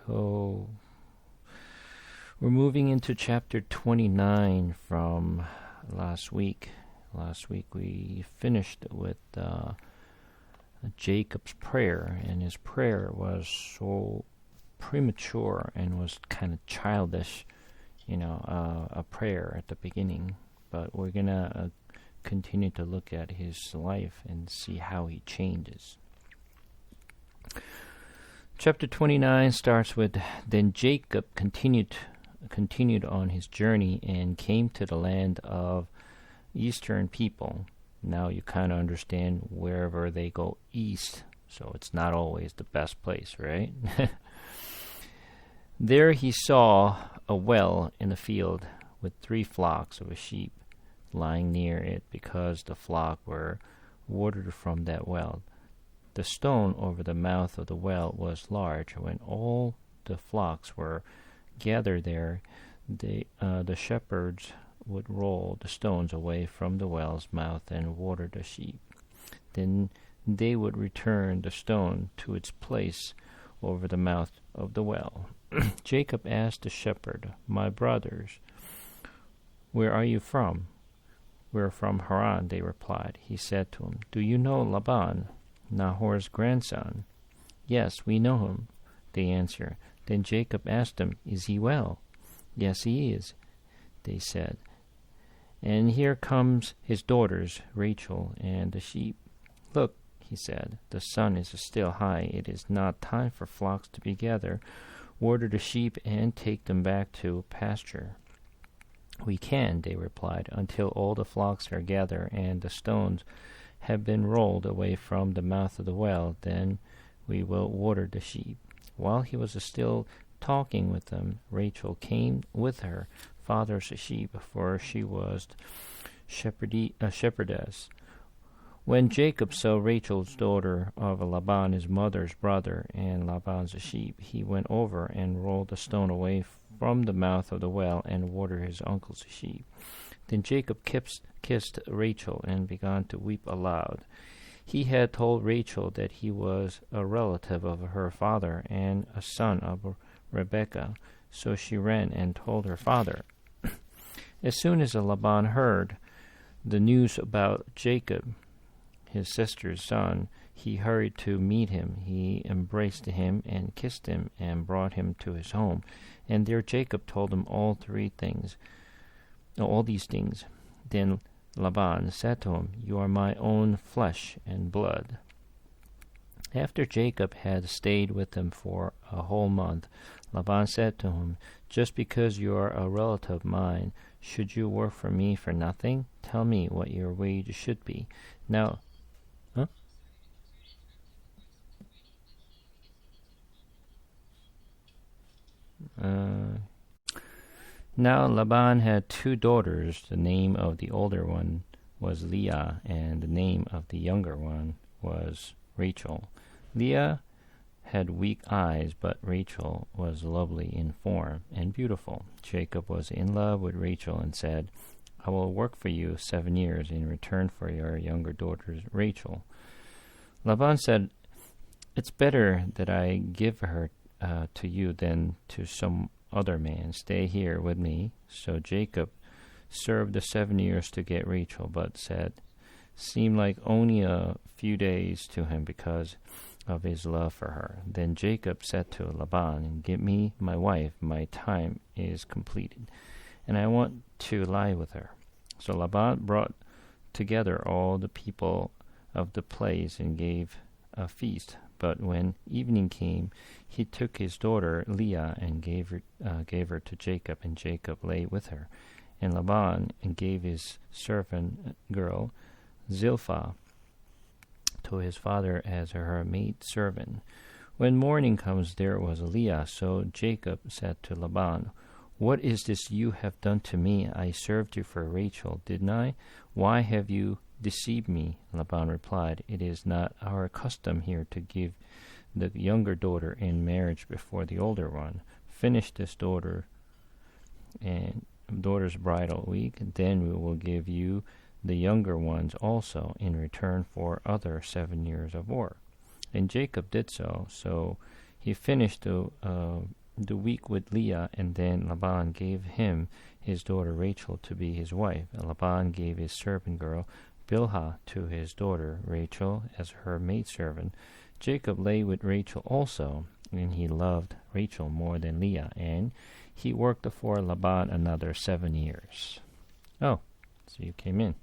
So we're moving into chapter 29 from last week. Last week we finished with Jacob's prayer, and his prayer was so premature and was kind of childish, a prayer at the beginning. But we're going to continue to look at his life and see how he changes. Chapter 29 starts with, Then Jacob continued on his journey and came to the land of eastern people. Now you kind of understand wherever they go east, so it's not always the best place, right? There he saw a well in a field with 3 flocks of sheep lying near it, because the flock were watered from that well. The stone over the mouth of the well was large. When all the flocks were gathered there, the shepherds would roll the stones away from the well's mouth and water the sheep. Then they would return the stone to its place over the mouth of the well. Jacob asked the shepherd, My brothers, where are you from? We're from Haran, they replied. He said to him, Do you know Laban, Nahor's grandson? Yes, we know him, they answered. Then Jacob asked them, Is he well? Yes, he is, they said. And here comes his daughters, Rachel and the sheep. Look, he said, the sun is still high. It is not time for flocks to be gathered. Water the sheep and take them back to pasture. We can, they replied, until all the flocks are gathered and the stones have been rolled away from the mouth of the well. Then we will water the sheep. While he was still talking with them, Rachel came with her father's sheep, for she was a shepherdess. When Jacob saw Rachel's daughter of Laban, his mother's brother, and Laban's sheep, he went over and rolled the stone away from the mouth of the well and watered his uncle's sheep. Then Jacob kissed Rachel and began to weep aloud. He had told Rachel that he was a relative of her father and a son of Rebekah, so she ran and told her father. As soon as Laban heard the news about Jacob, his sister's son, he hurried to meet him. He embraced him and kissed him and brought him to his home. And there Jacob told him all these things. Then Laban said to him, You are my own flesh and blood. After Jacob had stayed with him for a whole month, Laban said to him, Just because you are a relative of mine, should you work for me for nothing? Tell me what your wage should be. Now, Now Laban had 2 daughters. The name of the older one was Leah, and the name of the younger one was Rachel. Leah had weak eyes, but Rachel was lovely in form and beautiful. Jacob was in love with Rachel and said, I will work for you 7 years in return for your younger daughter Rachel. Laban said, It's better that I give her to you than to some other man. Stay here with me. So Jacob served the 7 years to get Rachel, but seemed like only a few days to him because of his love for her. Then Jacob said to Laban, Give me my wife, my time is completed, and I want to lie with her. So Laban brought together all the people of the place and gave a feast. But when evening came, he took his daughter Leah and gave her to Jacob, and Jacob lay with her. And Laban gave his servant girl Zilpah to his father as her maid servant. When morning comes, there was Leah. So Jacob said to Laban, What is this you have done to me? I served you for Rachel, didn't I? Why have you deceived me? Laban replied, It is not our custom here to give the younger daughter in marriage before the older one. Finish this daughter's bridal week, then we will give you the younger ones also in return for other 7 years of work. And Jacob did so. So he finished the week with Leah, and then Laban gave him his daughter Rachel to be his wife. And Laban gave his servant girl Bilhah to his daughter Rachel as her maidservant. Jacob lay with Rachel also, and he loved Rachel more than Leah, and he worked for Laban another 7 years. Oh, so you came in.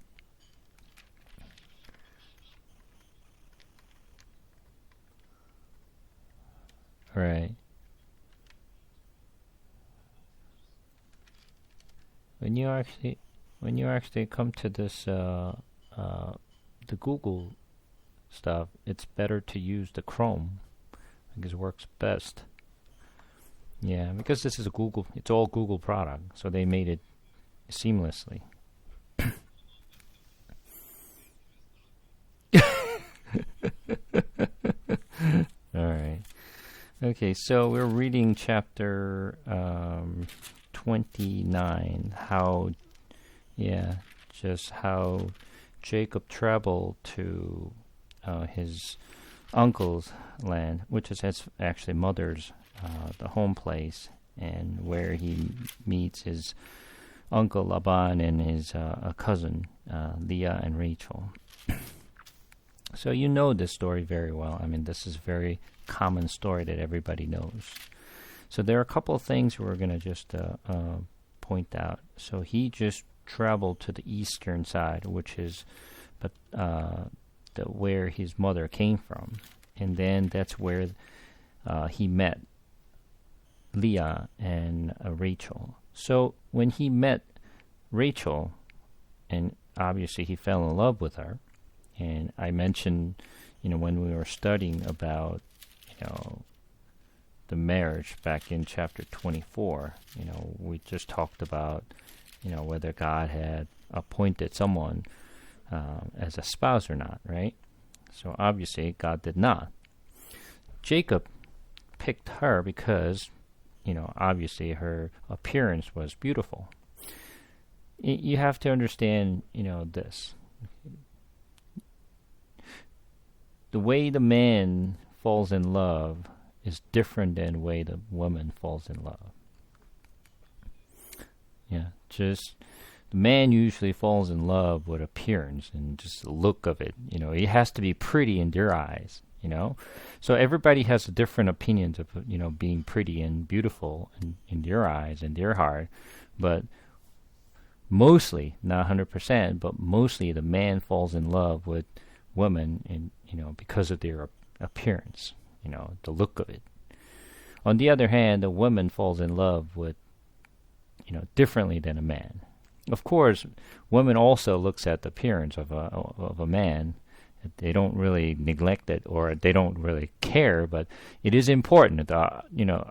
All right. When you actually come to this the Google stuff, it's better to use the Chrome because it works best. Yeah, because this is a Google, it's all Google product, so they made it seamlessly. All right. Okay, so we're reading chapter 29. Just how Jacob traveled to his uncle's land, which is his actually mother's the home place, and where he meets his uncle Laban and his cousin Leah and Rachel. So you know this story very well. I mean, this is a very common story that everybody knows. So there are a couple of things we're going to just point out. So he just traveled to the eastern side, which is where his mother came from. And then that's where he met Leah and Rachel. So when he met Rachel, and obviously he fell in love with her, and I mentioned, when we were studying about, the marriage back in chapter 24, we just talked about, whether God had appointed someone as a spouse or not, right? So obviously God did not. Jacob picked her because, obviously her appearance was beautiful. You have to understand, this. The way the man falls in love is different than the way the woman falls in love. Yeah, just the man usually falls in love with appearance and just the look of it. It has to be pretty in their eyes. So everybody has different opinions of being pretty and beautiful in their eyes and their heart, but mostly, not 100%, but mostly the man falls in love with women and because of their appearance, the look of it. On the other hand, a woman falls in love with differently than a man. Of course, women also looks at the appearance of a man. They don't really neglect it, or they don't really care, but it is important. The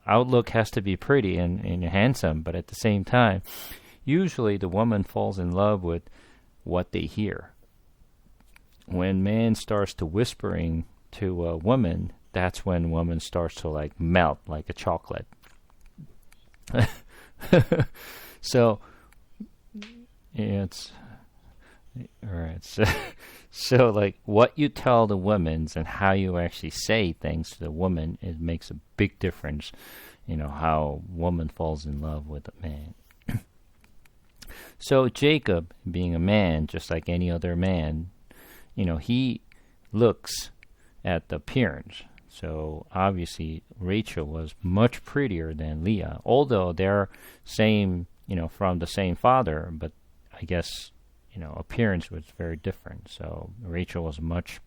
outlook has to be pretty and handsome, but at the same time, usually the woman falls in love with what they hear. When man starts to whispering to a woman, that's when woman starts to melt like a chocolate. So it's all right. So what you tell the women and how you actually say things to the woman, it makes a big difference. How woman falls in love with a man. So Jacob, being a man, just like any other man, he looks at the appearance. So obviously Rachel was much prettier than Leah, although they're same, from the same father, but I guess, appearance was very different. So Rachel was much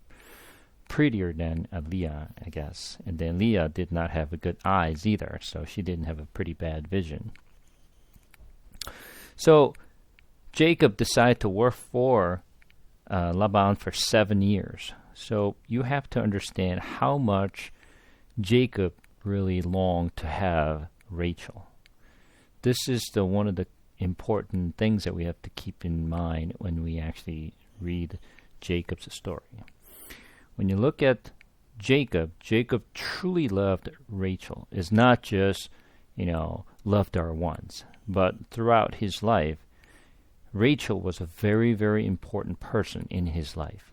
prettier than Leah, I guess. And then Leah did not have good eyes either, so she didn't have a pretty bad vision. So Jacob decided to work for Laban for 7 years. So you have to understand how much Jacob really longed to have Rachel. This is one of the important things that we have to keep in mind when we actually read Jacob's story. When you look at Jacob truly loved Rachel. It's not just, loved her once, but throughout his life, Rachel was a very, very important person in his life.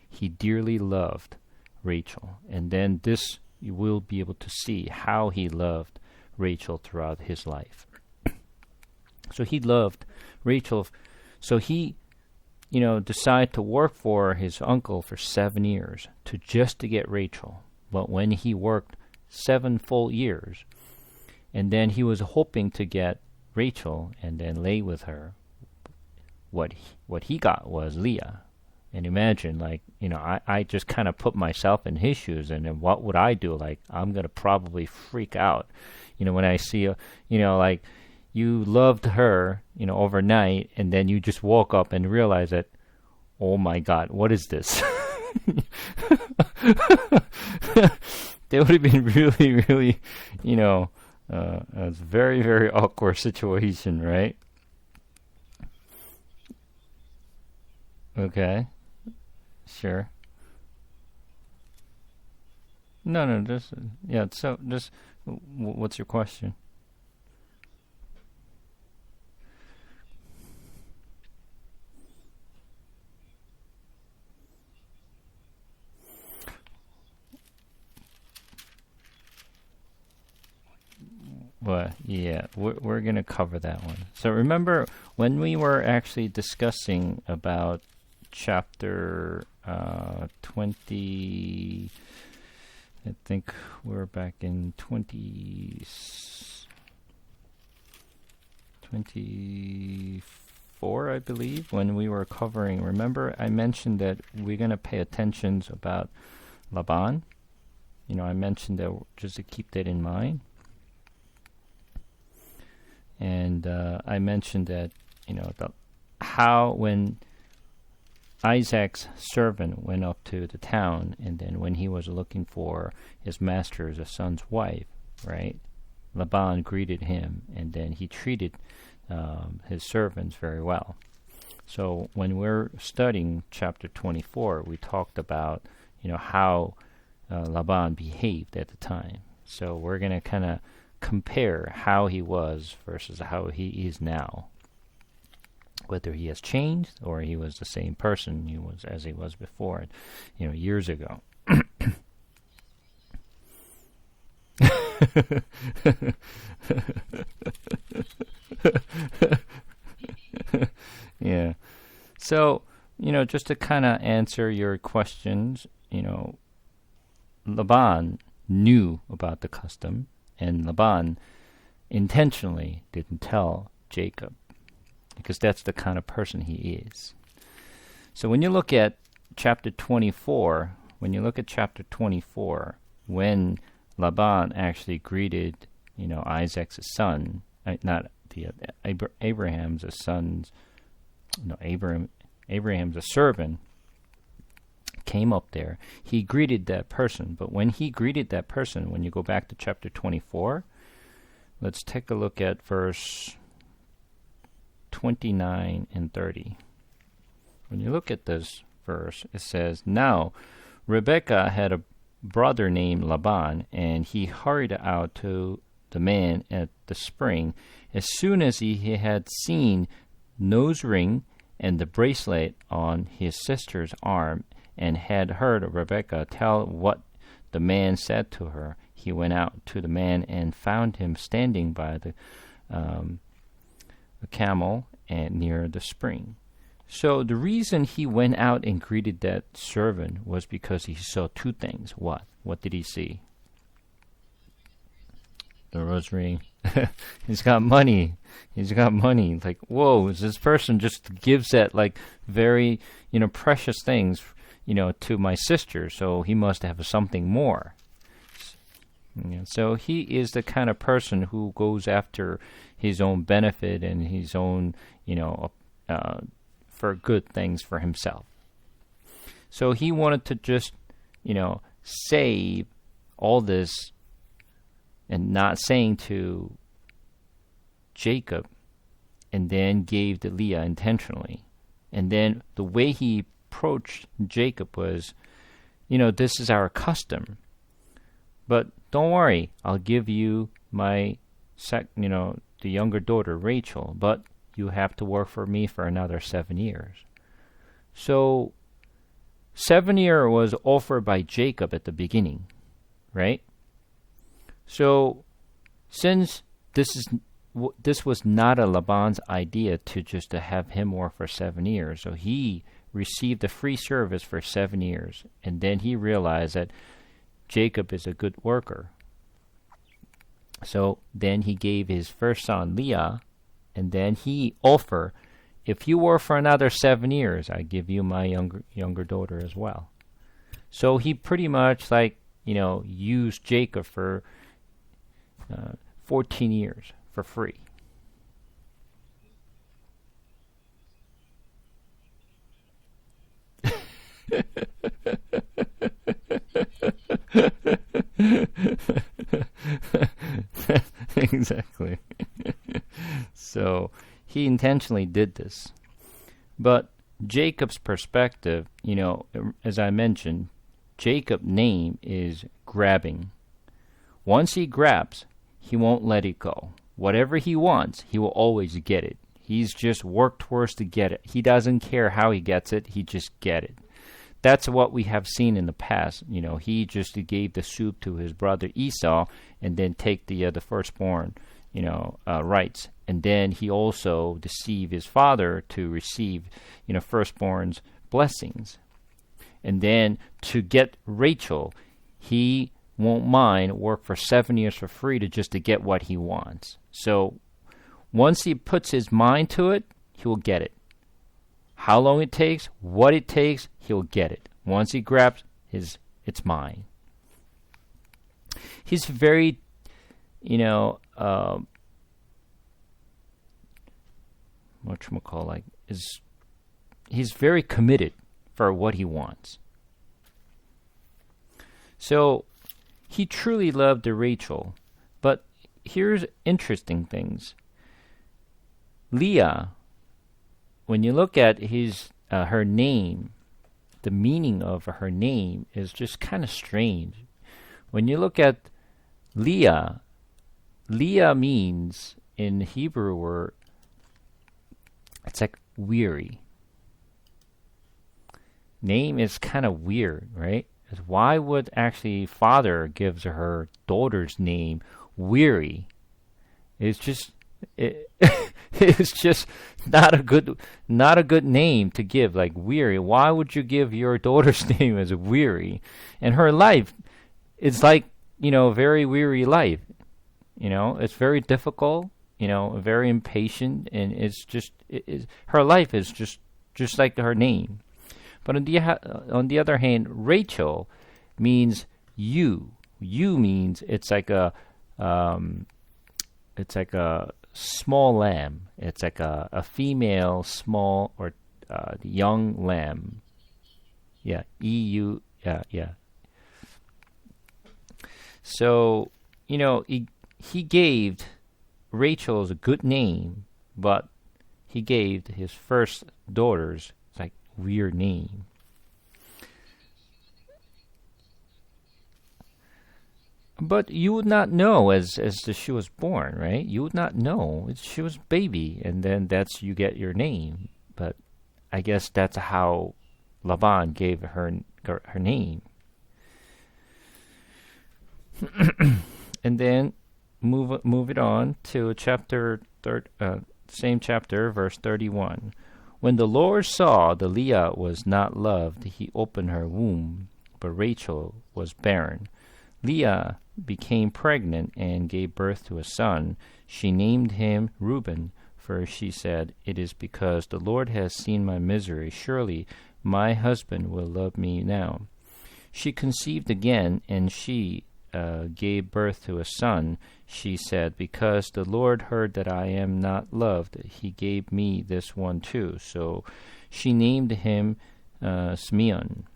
He dearly loved Rachel. And then this you will be able to see how he loved Rachel throughout his life. So he loved Rachel. So he, decided to work for his uncle for 7 years to get Rachel. But when he worked 7 full years, and then he was hoping to get Rachel and then lay with her, what he got was Leah. And imagine, I just kind of put myself in his shoes, and then what would I do? Like, I'm going to probably freak out, when I see, you loved her, overnight, and then you just woke up and realize that, oh my God, what is this? That would have been really, really, a very, very awkward situation, right? Okay, sure. No, just, yeah, so just, what's your question? Well, yeah, we're gonna cover that one. So remember when we were actually discussing about chapter 20, I think we're back in 24, I believe, when we were covering. Remember, I mentioned that we're gonna pay attention about Laban. I mentioned that just to keep that in mind. And I mentioned that, how when Isaac's servant went up to the town, and then when he was looking for his master's son's wife, right? Laban greeted him, and then he treated his servants very well. So when we're studying chapter 24, we talked about, how Laban behaved at the time. So we're going to kind of compare how he was versus how he is now, whether he has changed or he was the same person he was as he was before, years ago. Yeah. So, just to kind of answer your questions, Laban knew about the custom, and Laban intentionally didn't tell Jacob, because that's the kind of person he is. So when you look at chapter 24, when Laban actually greeted, Isaac's son, not the Abraham's sons, no, Abraham's servant came up there, he greeted that person. But when he greeted that person, when you go back to chapter 24, let's take a look at verse 29 and 30. When you look at this verse, it says, "Now Rebekah had a brother named Laban, and he hurried out to the man at the spring. As soon as he had seen nose ring and the bracelet on his sister's arm, and had heard Rebekah tell what the man said to her, he went out to the man and found him standing by the camel and near the spring." So the reason he went out and greeted that servant was because he saw two things. What? What did he see? The rosary. He's got money. Like, whoa, this person just gives that very, precious things, to my sister, so he must have something more. So he is the kind of person who goes after his own benefit and his own, for good things for himself. So he wanted to just, save all this and not saying to Jacob, and then gave to Leah intentionally. And then the way he approached Jacob was, this is our custom, but don't worry, I'll give you my, the younger daughter Rachel, but you have to work for me for another 7 years. So 7 years was offered by Jacob at the beginning, right? So since this was not a Laban's idea to have him work for 7 years, so he received a free service for 7 years, and then he realized that Jacob is a good worker. So then he gave his first son Leah, and then he offered, if you work for another 7 years, I give you my younger daughter as well. So he pretty much used Jacob for 14 years for free. Exactly. So he intentionally did this. But Jacob's perspective, as I mentioned, Jacob's name is grabbing. Once he grabs, he won't let it go. Whatever he wants, he will always get it. He's just worked towards to get it. He doesn't care how he gets it, he just get it. That's what we have seen in the past. He just gave the soup to his brother Esau and then take the firstborn, rights. And then he also deceived his father to receive, firstborn's blessings. And then to get Rachel, he won't mind work for 7 years for free to get what he wants. So once he puts his mind to it, he will get it. How long it takes, what it takes, he'll get it. Once he grabs it's mine. He's very, he's very committed for what he wants. So he truly loved Rachel, but here's interesting things. Leah, when you look at her name, the meaning of her name is just kind of strange. When you look at Leah, Leah means in Hebrew word, it's like weary. Name is kind of weird, right? Why would actually father gives her daughter's name weary? It's just it's just not a good name to give, like weary. Why would you give your daughter's name as weary? And her life, it's like, a very weary life. It's very difficult, very impatient, and her life is just like her name. But on the other hand, Rachel means you. You means it's like a small lamb. It's like a female small or young lamb. Yeah, EU. Yeah. So he gave Rachel's a good name, but he gave his first daughter's weird name. But you would not know as she was born, right? You would not know. She was baby, and then you get your name. But I guess that's how Laban gave her name. And then move it on to same chapter, verse 31. When the Lord saw that Leah was not loved, he opened her womb, but Rachel was barren. Leah became pregnant and gave birth to a son. She named him Reuben, for she said, "It is because the Lord has seen my misery. Surely my husband will love me now." She conceived again, and she gave birth to a son. She said, "Because the Lord heard that I am not loved, he gave me this one too." So she named him Simeon.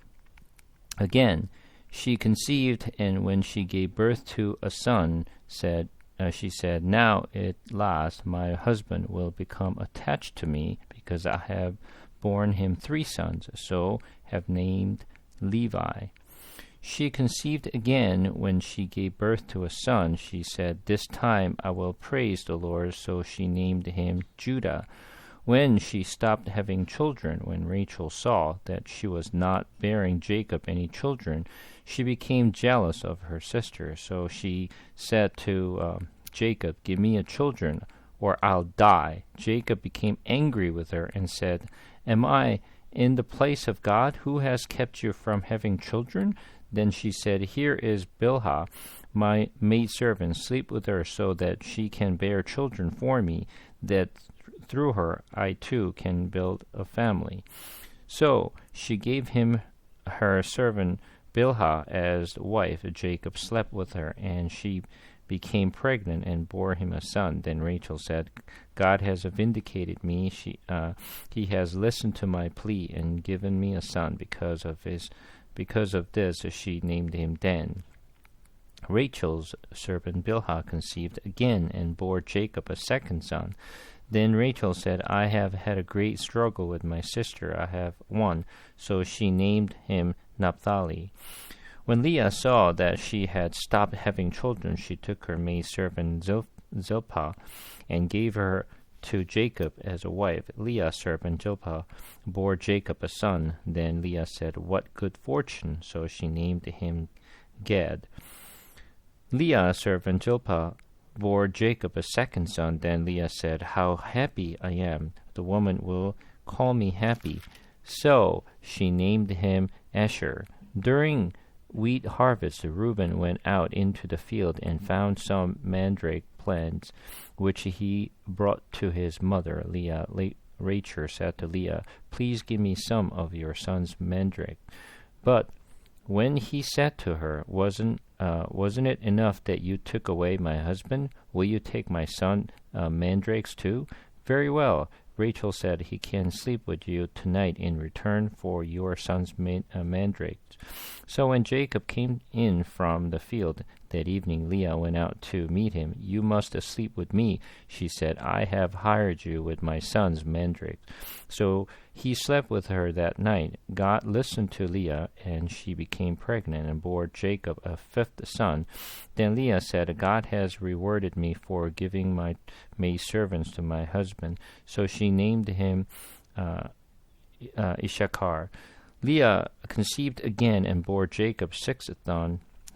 Again, she conceived, and when she gave birth to a son, she said, "Now at last my husband will become attached to me, because I have borne him 3 sons, so have named Levi." She conceived again when she gave birth to a son. She said, "This time I will praise the Lord," so she named him Judah. When she stopped having children, when Rachel saw that she was not bearing Jacob any children, she became jealous of her sister. So she said to Jacob, "Give me a children, or I'll die." Jacob became angry with her and said, "Am I in the place of God, who has kept you from having children?" Then she said, "Here is Bilhah, my maidservant. Sleep with her so that she can bear children for me, that through her I too can build a family." So she gave him her servant Bilhah as wife. Jacob slept with her, and she became pregnant and bore him a son. Then Rachel said, "God has vindicated me. He has listened to my plea and given me a son." Because of this, she named him Dan. Rachel's servant Bilhah conceived again and bore Jacob a second son. Then Rachel said, "I have had a great struggle with my sister. I have won." So she named him Naphtali. When Leah saw that she had stopped having children, she took her maidservant Zilpah and gave her to Jacob as a wife. Leah's servant Zilpah bore Jacob a son. Then Leah said, "What good fortune!" So she named him Gad. Leah's servant Zilpah bore Jacob a second son. Then Leah said, "How happy I am! The woman will call me happy." So she named him Asher. During wheat harvest, Reuben went out into the field and found some mandrake plants, which he brought to his mother Leah. Rachel said to Leah, "Please give me some of your son's mandrake." But when he said to her, Wasn't it enough that you took away my husband? Will you take my son mandrakes too?" "Very well." Rachel said, "He can sleep with you tonight in return for your son's mandrakes." So when Jacob came in from the field that evening, Leah went out to meet him. "You must sleep with me," she said. "I have hired you with my son's mandrakes." So he slept with her that night. God listened to Leah, and she became pregnant and bore Jacob a fifth son. Then Leah said, "God has rewarded me for giving my maidservants to my husband." So she named him Issachar. Leah conceived again and bore Jacob sixth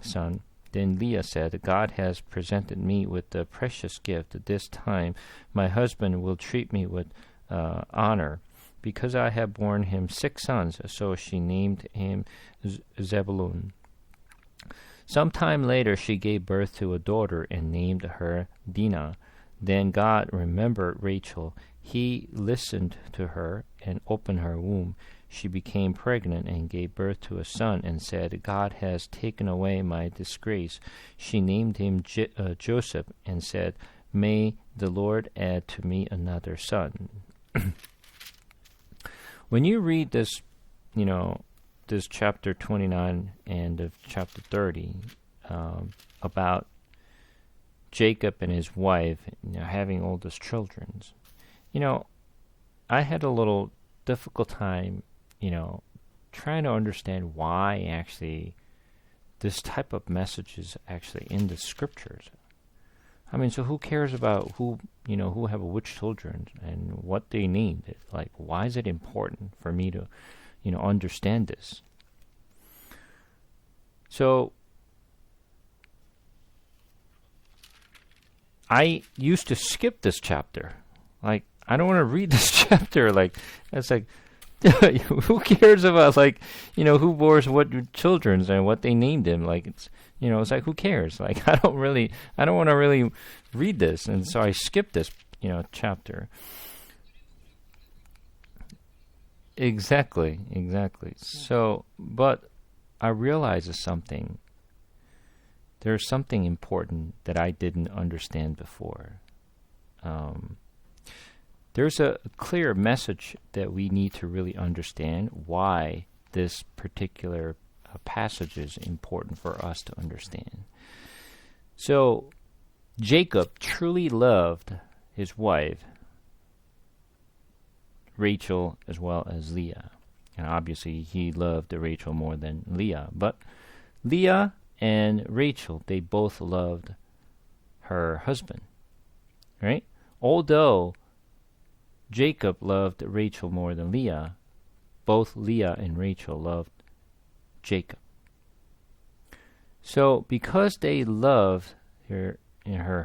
son. Then Leah said, "God has presented me with a precious gift. This time my husband will treat me with honor, because I have borne him 6 sons." So she named him Zebulun. Sometime later she gave birth to a daughter and named her Dinah. Then God remembered Rachel. He listened to her and opened her womb. She became pregnant and gave birth to a son and said, "God has taken away my disgrace." She named him Joseph and said, "May the Lord add to me another son." When you read this, this chapter 29 and of chapter 30 about Jacob and his wife having all these children, I had a little difficult time, trying to understand why actually this type of message is actually in the scriptures. I mean, so who cares about who have which children and what they named it? Like, why is it important for me to, understand this? So I used to skip this chapter. Like, I don't want to read this chapter. Like, it's like, who cares about, who bores what children and what they named him? Like, it's like, who cares? Like, I don't want to really read this. And so I skipped this, chapter. Exactly. So, but I realized something. There's something important that I didn't understand before. There's a clear message that we need to really understand why this particular passage is important for us to understand. So, Jacob truly loved his wife, Rachel, as well as Leah. And obviously, he loved Rachel more than Leah. But Leah and Rachel, they both loved her husband, right? Although Jacob loved Rachel more than Leah. Both Leah and Rachel loved Jacob. So because they loved her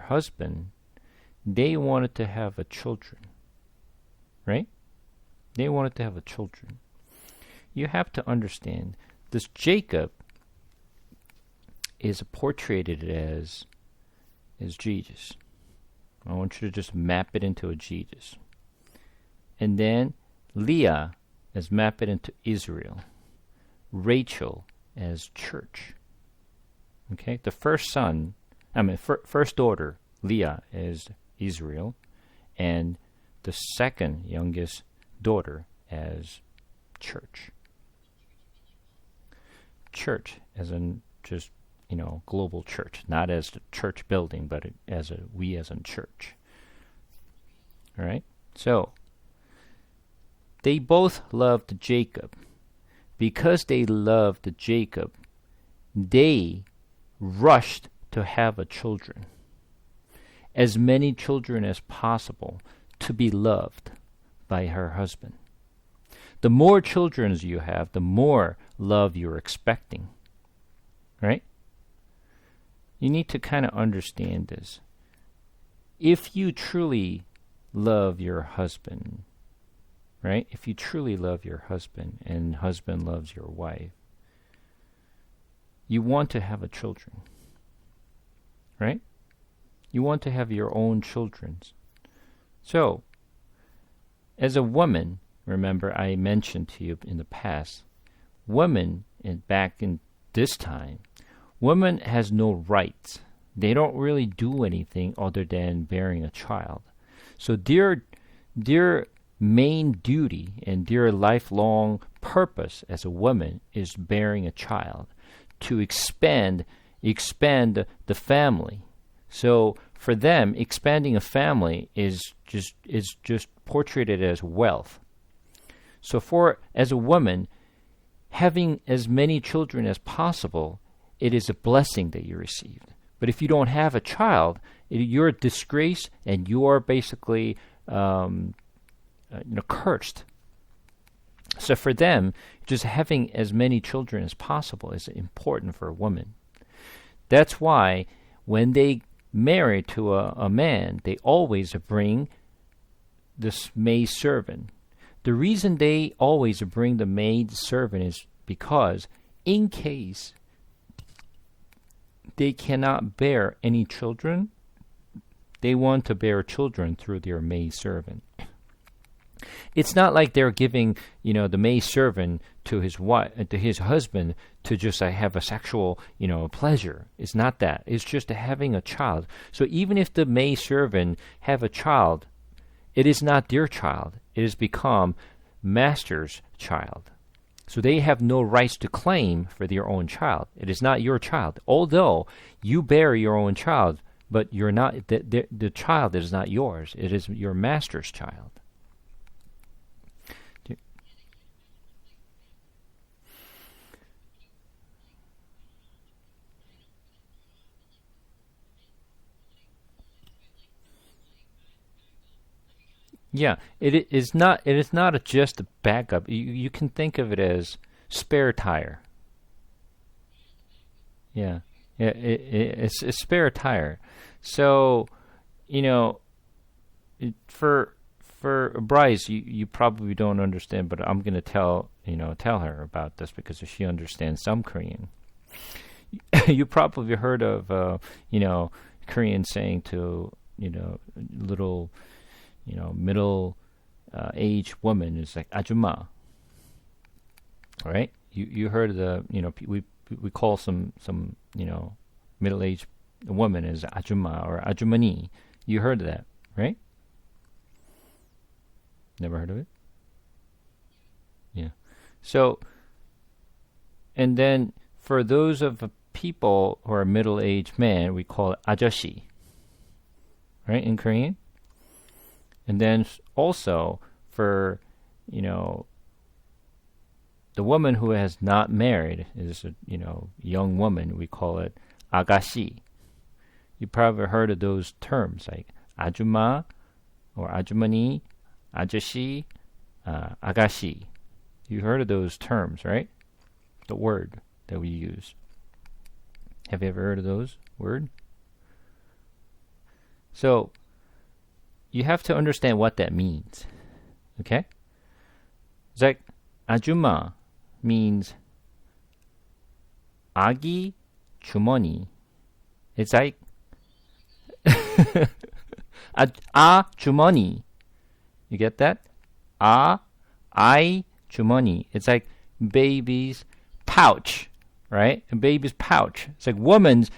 husband, they wanted to have a children, right? They wanted to have a children. You have to understand, this Jacob is portrayed as Jesus. I want you to just map it into a Jesus. And then Leah is map it into Israel. Rachel as church. Okay, the first daughter, Leah, is Israel, and the second youngest daughter as church. Church as in just, global church, not as the church building, but as in church. All right? So, they both loved Jacob. Because they loved Jacob, they rushed to have a children. As many children as possible to be loved by her husband. The more children you have, the more love you're expecting. Right? You need to kind of understand this. If you truly love your husband, right? If you truly love your husband and husband loves your wife, you want to have a children. Right? You want to have your own children. So, as a woman, remember I mentioned to you in the past, women back in this time, women has no rights. They don't really do anything other than bearing a child. So their main duty and their lifelong purpose as a woman is bearing a child to expand the family. So for them, expanding a family is just portrayed as wealth. So as a woman, having as many children as possible, it is a blessing that you received. But if you don't have a child, you're a disgrace and you are basically cursed. So for them, just having as many children as possible is important for a woman. That's why when they marry to a man, they always bring this maid servant. The reason they always bring the maid servant is because in case they cannot bear any children, they want to bear children through their maid servant. It's not like they're giving, the maid servant to his wife, to his husband, to just have a sexual, pleasure. It's not that. It's just having a child. So even if the maid servant have a child, it is not their child. It has become master's child. So they have no rights to claim for their own child. It is not your child. Although you bear your own child, but you're not. The child is not yours. It is your master's child. Yeah, it is not. It is not just a backup. You can think of it as spare tire. Yeah, it's a spare tire. So, for Bryce, you probably don't understand, but I'm gonna tell her about this because she understands some Korean. You probably heard of Korean saying to little middle age woman is like ajumma. All right, you heard of we call some middle aged woman as ajumma or ajumani. You heard of that, right? Never heard of it? Yeah. So, and then for those of the people who are middle aged men, we call it ajashi, right, in Korean. And then also for, the woman who has not married is a, young woman, we call it agashi. You probably heard of those terms like ajumma or ajumani, 아저씨, 아가씨. You heard of those terms, right? The word that we use. Have you ever heard of those words? So, you have to understand what that means. Okay? It's like, 아줌마 means 아기 주머니. It's like, 주머니. You get that? I 주머니. It's like baby's pouch, right? A baby's pouch. It's like women's,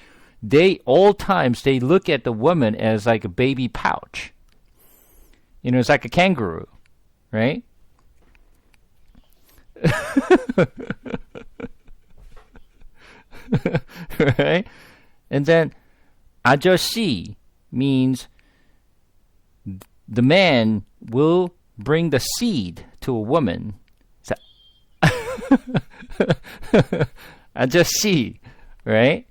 all times, they look at the woman as like a baby pouch. It's like a kangaroo, right? Right? And then, 아저씨 means the man will bring the seed to a woman. So, 아저씨, right?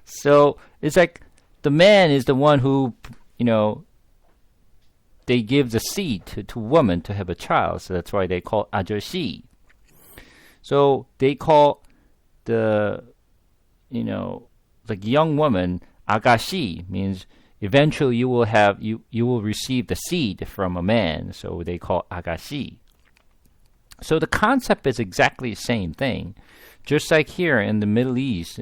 So it's like the man is the one who, they give the seed to a woman to have a child. So that's why they call 아저씨. So they call the, like young woman, 아가씨, means eventually you will receive the seed from a man. So they call 아가씨. So the concept is exactly the same thing. Just like here in the Middle East,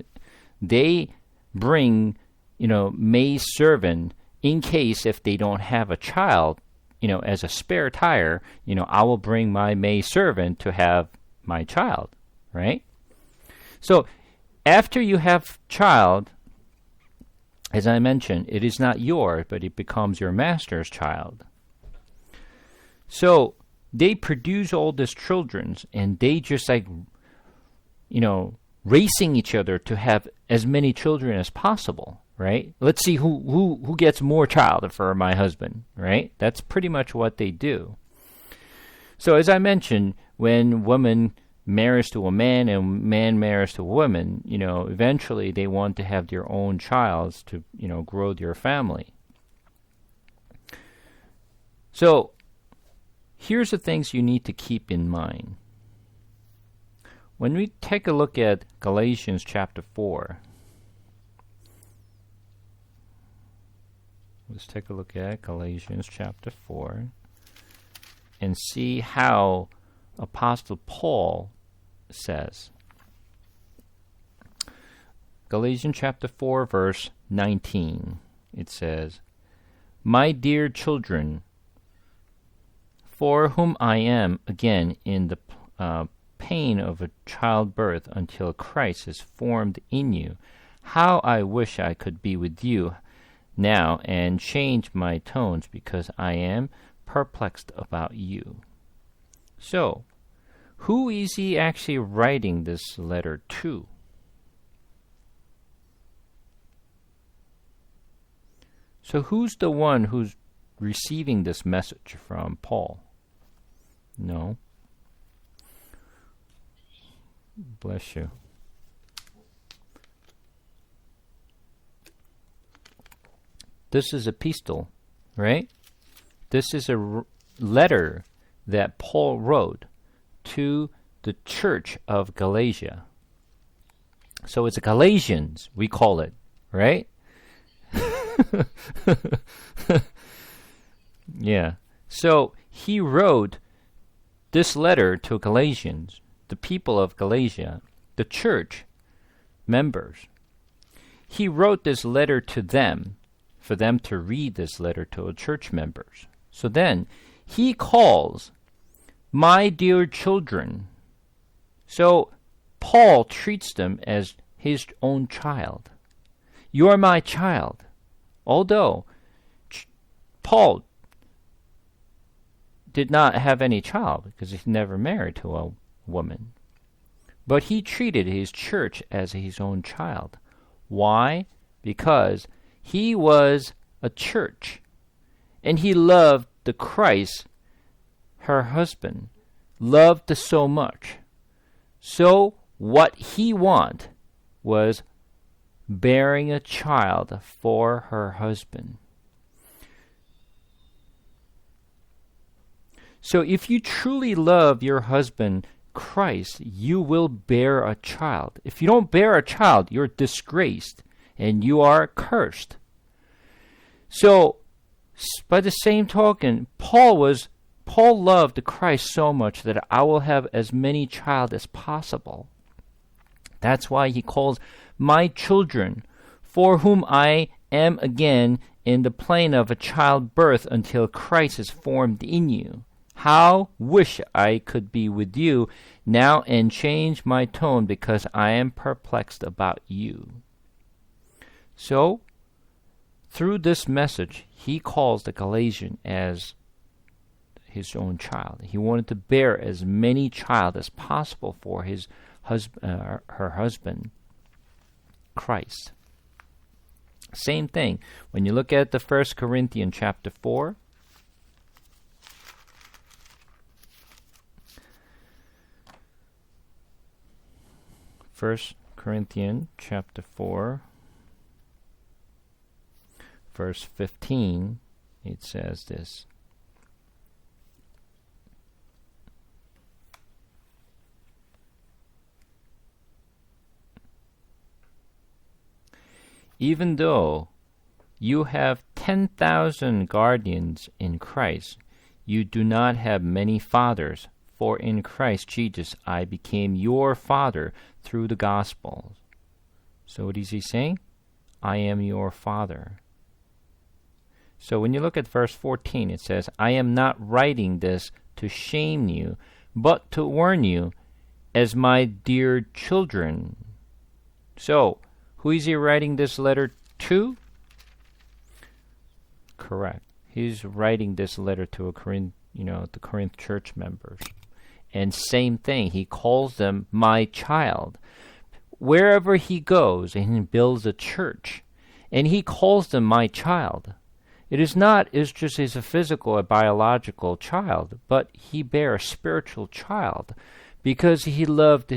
they bring, maid servant in case if they don't have a child, as a spare tire, I will bring my maid servant to have my child, right? So after you have child, as I mentioned, it is not yours, but it becomes your master's child. So they produce all these children, and they just like, racing each other to have as many children as possible, right? Let's see who gets more child for my husband, right? That's pretty much what they do. So as I mentioned, when woman marries to a man and man marries to a woman, eventually they want to have their own child to, grow their family. So here's the things you need to keep in mind. When we take a look at Galatians chapter 4, let's take a look at Galatians chapter 4 and see how Apostle Paul says. Galatians chapter 4, verse 19. It says, "My dear children, for whom I am again in the pain of a childbirth until Christ is formed in you, how I wish I could be with you now and change my tones because I am perplexed about you." So, who is he actually writing this letter to? So who's the one who's receiving this message from Paul? No. Bless you. This is epistle, right? This is a letter that Paul wrote to the church of Galatia. So it's Galatians, we call it, right? Yeah. So he wrote this letter to Galatians, the people of Galatia, the church members. He wrote this letter to them for them to read this letter to the church members. So then he calls, "My dear children." So Paul treats them as his own child. "You're my child." Although Paul did not have any child because he never married to a woman. But he treated his church as his own child. Why? Because he was a church, and he loved the Christ, her husband, loved so much. So what he wanted was bearing a child for her husband. So if you truly love your husband, Christ, you will bear a child. If you don't bear a child, you're disgraced and you are cursed. So, by the same token, Paul loved Christ so much that I will have as many child as possible. That's why he calls my children, for whom I am again in the plane of a childbirth until Christ is formed in you. How wish I could be with you now and change my tone because I am perplexed about you. So, through this message, he calls the Galatian as his own child. He wanted to bear as many child as possible for his her husband, Christ. Same thing. When you look at the 1 Corinthians chapter 4, First Corinthians chapter 4, verse 15, it says this. Even though you have 10,000 guardians in Christ, you do not have many fathers. For in Christ Jesus I became your father through the gospel. So what is he saying? I am your father. So when you look at verse 14, it says, I am not writing this to shame you, but to warn you as my dear children. So, who is he writing this letter to? Correct. He's writing this letter to the Corinth church members. And same thing, he calls them my child. Wherever he goes and he builds a church, and he calls them my child. It's just as a physical or biological child, but he bare a spiritual child because he loved,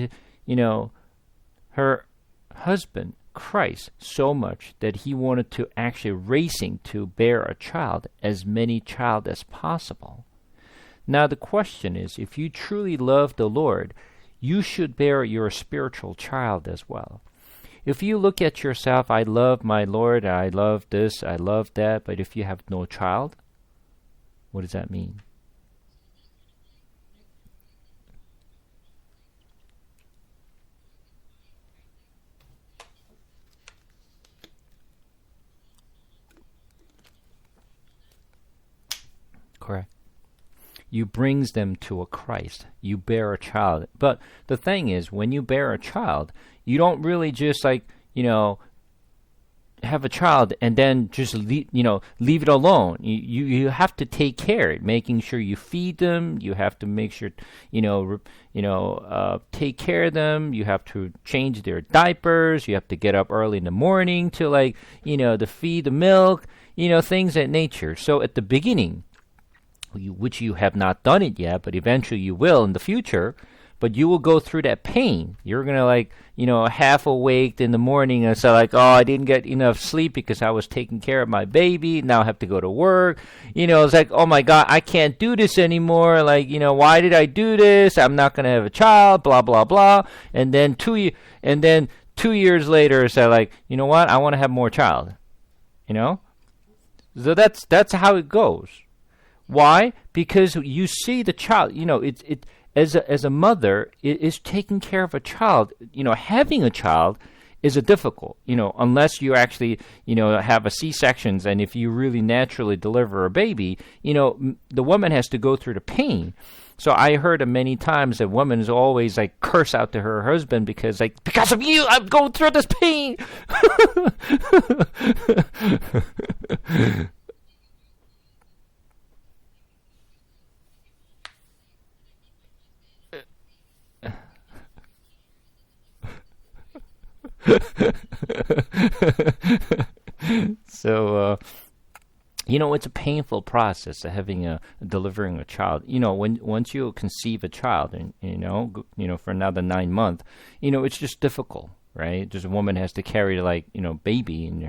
her husband, Christ, so much that he wanted to actually racing to bear a child, as many child as possible. Now the question is, if you truly love the Lord, you should bear your spiritual child as well. If you look at yourself, I love my Lord, I love this, I love that, but if you have no child, what does that mean? Correct. You brings them to a Christ. You bear a child. But the thing is, when you bear a child, you don't really just have a child and then just leave it alone. You have to take care of it, making sure you feed them. You have to make sure take care of them. You have to change their diapers. You have to get up early in the morning to to feed the milk. Things of that nature. So at the beginning, which you have not done it yet, but eventually you will in the future, but you will go through that pain. You're going to half awake in the morning and say I didn't get enough sleep because I was taking care of my baby. Now I have to go to work. It's like, oh my God, I can't do this anymore. Why did I do this? I'm not going to have a child, blah, blah, blah. And then 2 years later, it's like, you know what? I want to have more child. So that's how it goes. Why? Because you see the child, as a mother is taking care of a child. Having a child is a difficult, unless you actually, have a C-sections, and if you really naturally deliver a baby, the woman has to go through the pain. So I heard many times that women is always curse out to her husband because of you, I'm going through this pain. So, it's a painful process of delivering a child. Once you conceive a child, and for another 9 months, it's just difficult, right? Just a woman has to carry baby in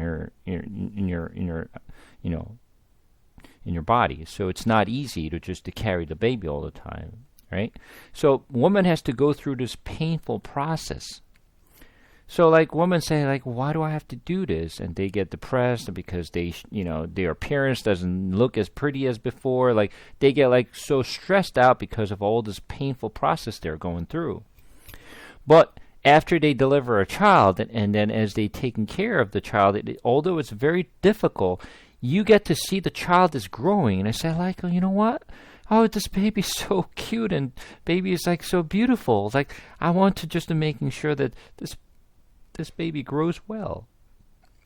in your body. So it's not easy to carry the baby all the time, right? So woman has to go through this painful process. So like women say like, why do I have to do this? And they get depressed because their appearance doesn't look as pretty as before. Like they get like so stressed out because of all this painful process they're going through. But after they deliver a child, and then as they taking care of the child, although it's very difficult, you get to see the child is growing. And I say like, oh, you know what? Oh, this baby's so cute, and baby is like so beautiful. Like I want to just making sure that this baby grows well.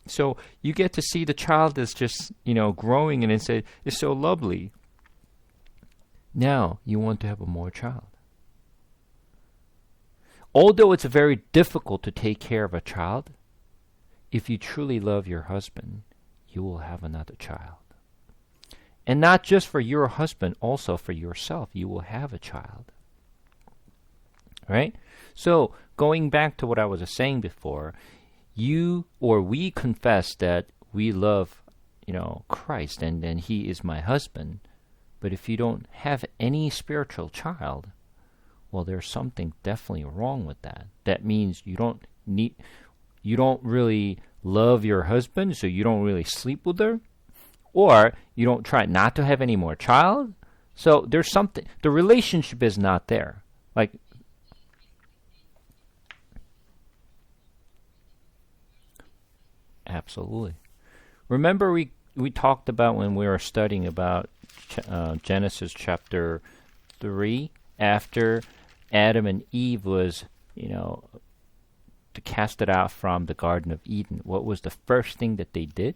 So you get to see the child is just, growing, and it's so lovely. Now you want to have a more child. Although it's very difficult to take care of a child, if you truly love your husband, you will have another child. And not just for your husband, also for yourself, you will have a child. Right? So, going back to what I was saying before, we confess that we love, Christ, and then he is my husband. But if you don't have any spiritual child, well, there's something definitely wrong with that. That means you don't really love your husband, so you don't really sleep with her, or you don't try not to have any more child. So there's something, the relationship is not there. Like, absolutely. Remember we talked about when we were studying about Genesis chapter 3, after Adam and Eve was, to cast it out from the Garden of Eden. What was the first thing that they did?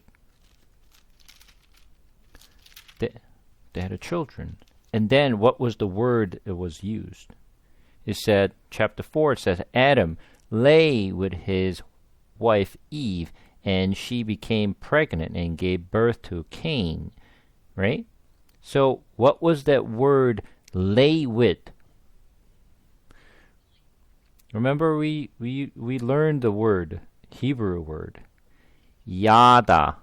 They had a children. And then what was the word that was used? It said, chapter 4, it says, Adam lay with his wife Eve, and she became pregnant and gave birth to Cain. Right? So what was that word lay with? Remember we learned the word, Hebrew word, yada.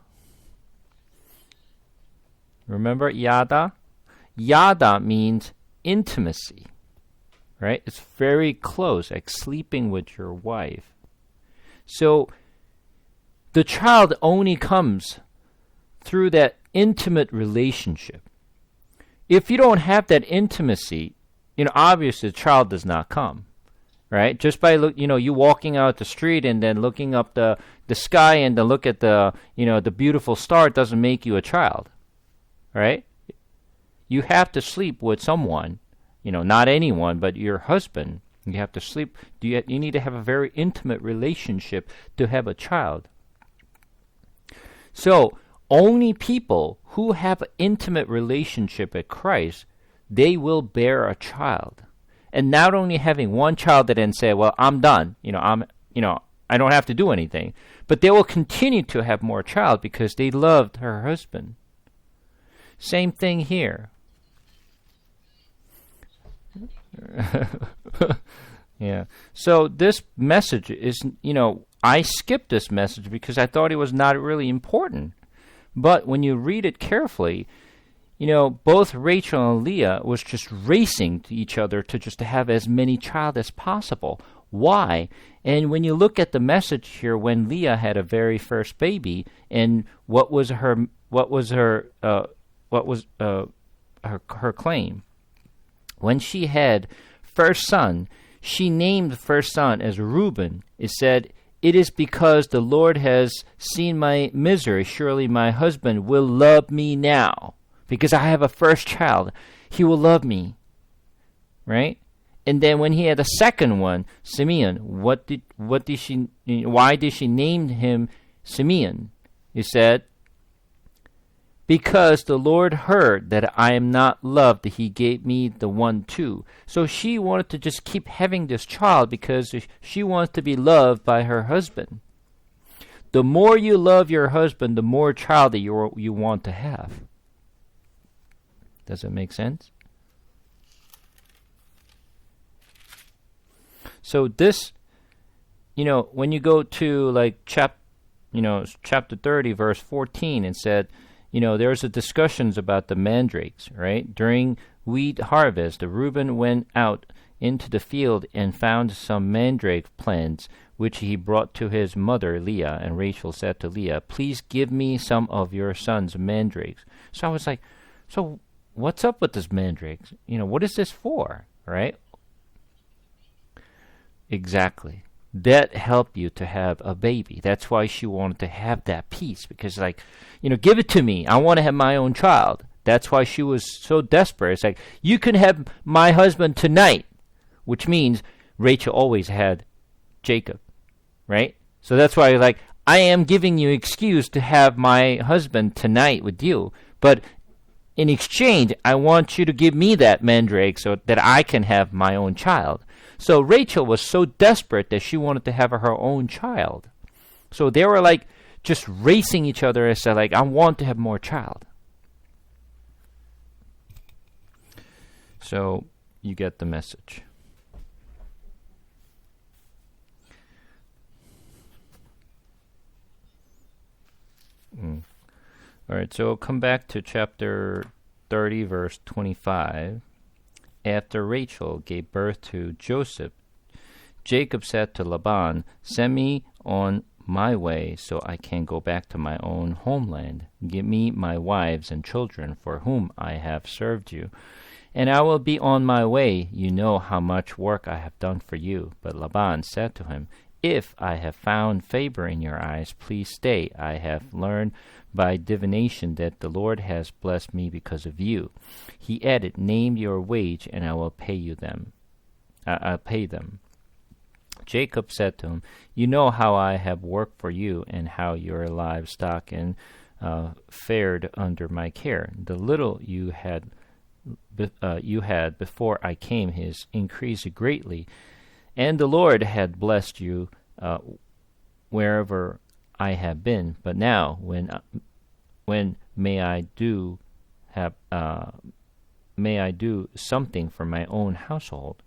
Remember yada? Yada means intimacy, right? It's very close, like sleeping with your wife. So the child only comes through that intimate relationship. If you don't have that intimacy, obviously the child does not come. Right? Just by you walking out the street and then looking up the sky and then look at the beautiful star, it doesn't make you a child. Right? You have to sleep with someone, not anyone, but your husband. You have to sleep. You need to have a very intimate relationship to have a child. So only people who have an intimate relationship with Christ, they will bear a child. And not only having one child that then say, well, I'm done, I don't have to do anything. But they will continue to have more child because they loved her husband. Same thing here. Yeah. So this message is, I skipped this message because I thought it was not really important. But when you read it carefully, both Rachel and Leah was just racing to each other to have as many child as possible. Why? And when you look at the message here, when Leah had a very first baby, and what was her claim? When she had first son, she named the first son as Reuben. It said, "It is because the Lord has seen my misery. Surely my husband will love me now. Because I have a first child, he will love me." Right? And then when he had a second one, Simeon, why did she name him Simeon? He said, "Because the Lord heard that I am not loved, he gave me the one too." So she wanted to just keep having this child because she wants to be loved by her husband. The more you love your husband, the more child that you want to have. Does it make sense? So this, when you go to like chapter 30, verse 14, it said, there's a discussions about the mandrakes, right? During wheat harvest, Reuben went out into the field and found some mandrake plants, which he brought to his mother Leah. And Rachel said to Leah, "Please give me some of your son's mandrakes." So I was like, so what's up with this mandrakes? What is this for, right? Exactly. That help you to have a baby. That's why she wanted to have that piece, because give it to me. I want to have my own child. That's why she was so desperate. It's like, you can have my husband tonight, which means Rachel always had Jacob, right? So that's why, I am giving you excuse to have my husband tonight with you, but in exchange, I want you to give me that mandrake so that I can have my own child. So Rachel was so desperate that she wanted to have her own child. So they were just racing each other and said, I want to have more child. So you get the message. All right, so come back to chapter 30, verse 25. After Rachel gave birth to Joseph, Jacob said to Laban, "Send me on my way so I can go back to my own homeland. Give me my wives and children for whom I have served you, and I will be on my way. You know how much work I have done for you." But Laban said to him, "If I have found favor in your eyes, please stay. I have learned by divination that the Lord has blessed me because of you." He added, "Name your wage, and I will pay you them. I'll pay them." Jacob said to him, "You know how I have worked for you, and how your livestock and fared under my care. The little you had before I came has increased greatly, and the Lord had blessed you wherever I have been. But now, when may I do something for my own household?"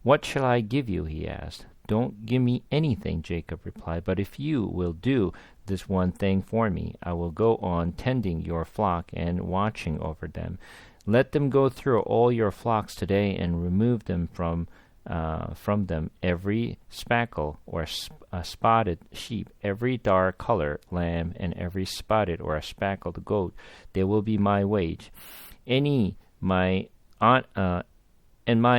"What shall I give you?" he asked. "Don't give me anything," Jacob replied, "but if you will do this one thing for me, I will go on tending your flock and watching over them. Let them go through all your flocks today and remove them from them every spackle or spotted sheep, every dark colored lamb, and every spotted or spackled goat. They will be my wage. And my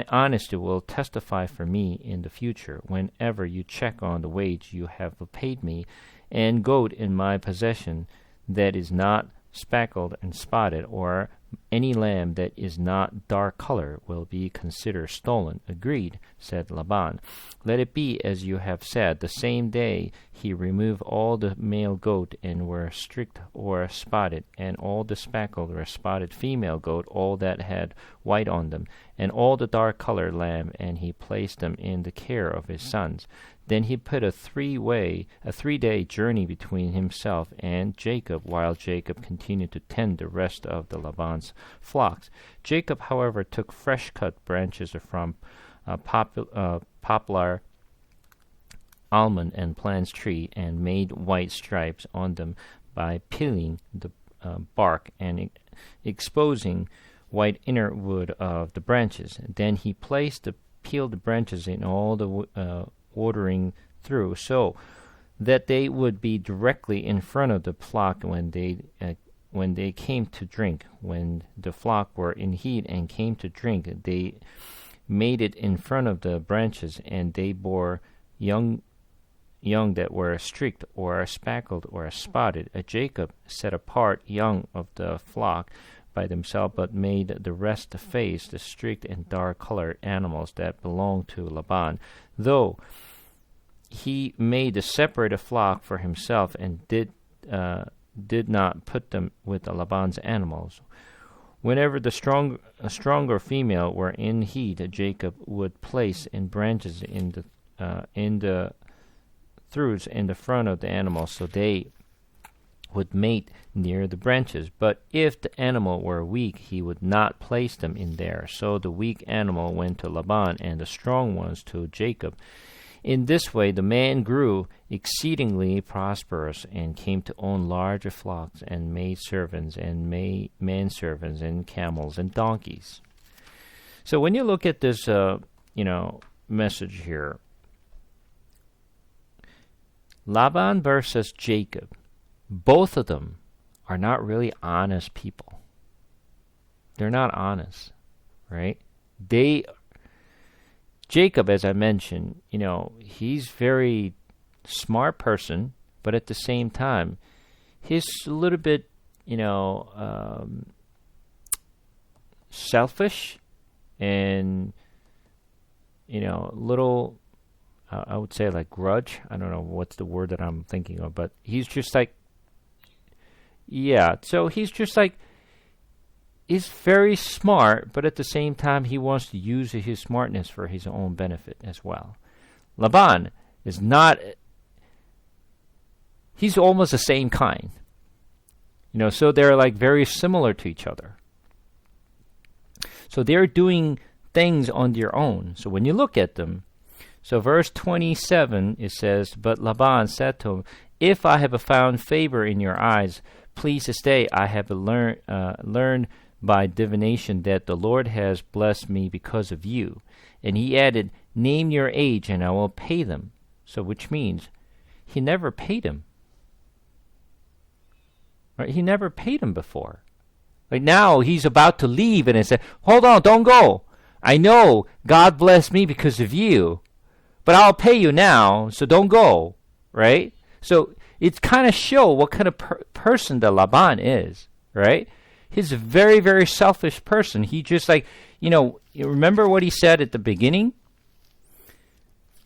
honesty will testify for me in the future. Whenever you check on the wage you have paid me, and goat in my possession that is not speckled and spotted, or any lamb that is not dark color, will be considered stolen." "Agreed," said Laban. "Let it be as you have said." The same day he removed all the male goat and were streaked or spotted, and all the speckled or spotted female goat, all that had white on them, and all the dark colored lamb, and he placed them in the care of his sons. Then he put a 3-day journey between himself and Jacob, while Jacob continued to tend the rest of the Laban's flocks. Jacob, however, took fresh-cut branches from poplar, almond, and plants tree, and made white stripes on them by peeling the bark and exposing white inner wood of the branches. Then he placed the peeled branches in all the watering through, so that they would be directly in front of the flock when they came to drink. When the flock were in heat and came to drink, they made it in front of the branches, and they bore young that were streaked or speckled or spotted. Jacob set apart young of the flock by themselves, but made the rest face the streaked and dark-colored animals that belonged to Laban, though he made a separate flock for himself, and did not put them with Laban's animals. Whenever the stronger female were in heat, Jacob would place in branches in the throughs in the front of the animals, so they would mate near the branches. But if the animal were weak, he would not place them in there. So the weak animal went to Laban, and the strong ones to Jacob. In this way the man grew exceedingly prosperous and came to own larger flocks and maidservants and manservants and camels and donkeys. So when you look at this, message here, Laban versus Jacob, both of them are not really honest people. They're not honest, right? Jacob, as I mentioned, he's very smart person, but at the same time, he's a little bit, selfish and, little, I would say like grudge. I don't know what's the word that I'm thinking of, but he's just like, so he's just like, he's very smart, but at the same time, he wants to use his smartness for his own benefit as well. Laban is not, he's almost the same kind. So they're like very similar to each other. So they're doing things on their own. So when you look at them, so verse 27, it says, But Laban said to him, If I have found favor in your eyes, please stay. I have learned by divination that the Lord has blessed me because of you. And he added, Name your age, and I will pay them. So which means he never paid him. Right? He never paid him before. Like now he's about to leave, and he said, Hold on, don't go. I know God blessed me because of you, but I'll pay you now, so don't go. Right? So it kind of show what kind of person that Laban is. Right? He's a very, very selfish person. He just like, you remember what he said at the beginning?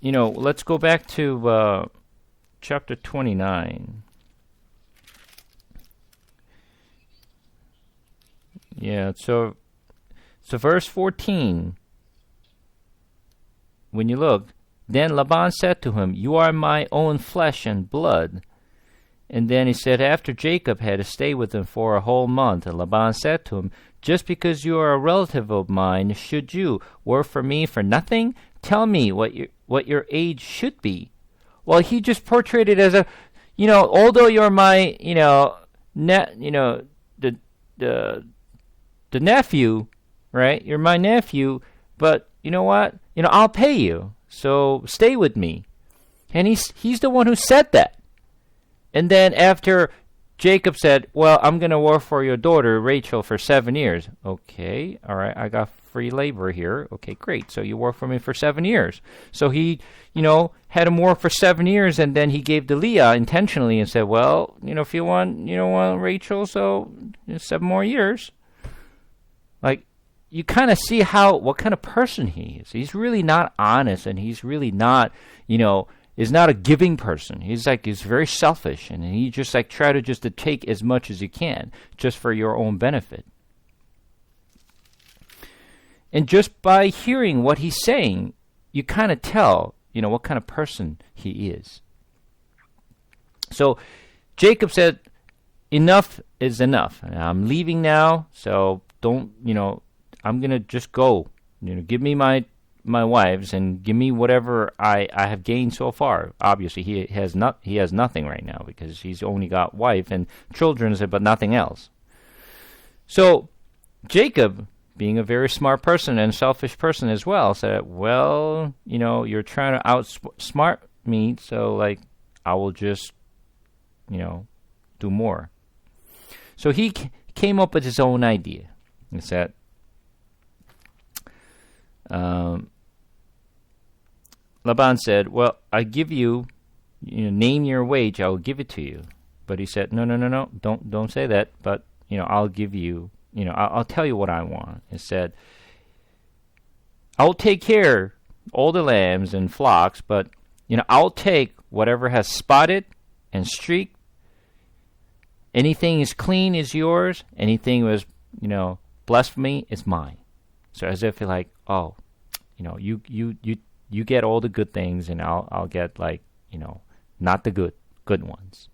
Let's go back to chapter 29. Yeah, so verse 14. When you look, then Laban said to him, You are my own flesh and blood. And then he said, after Jacob had to stay with him for a whole month, and Laban said to him, Just because you are a relative of mine, should you work for me for nothing? Tell me what your age should be. Well, he just portrayed it as a, although you're my, the nephew, right? You're my nephew, but you know what? I'll pay you, so stay with me. And he's the one who said that. And then after Jacob said, well, I'm going to work for your daughter, Rachel, for 7 years. Okay, all right, I got free labor here. Okay, great. So you work for me for 7 years. So he, had him work for 7 years, and then he gave to Leah intentionally and said, well, if you want, Rachel, so 7 more years. Like, you kind of see what kind of person he is. He's really not honest, and he's really not, is not a giving person. He's very selfish, and he just try to take as much as you can just for your own benefit. And just by hearing what he's saying, you kind of tell, what kind of person he is. So Jacob said, enough is enough. I'm leaving now, so don't, I'm going to just go. Give me my wives and give me whatever I have gained so far. Obviously, he has nothing right now because he's only got wife and children, but nothing else. So Jacob, being a very smart person and selfish person as well, said, well, you're trying to outsmart me, so I will just, do more. So he came up with his own idea. He said, Laban said, well, I give you, name your wage, I will give it to you. But he said, no, don't say that, but, I'll give you, I'll tell you what I want. He said, I'll take care all the lambs and flocks, but, I'll take whatever has spotted and streaked. Anything is clean is yours. Anything was, blasphemy is mine. So as if you're like, oh, you get all the good things, and I'll get not the good ones.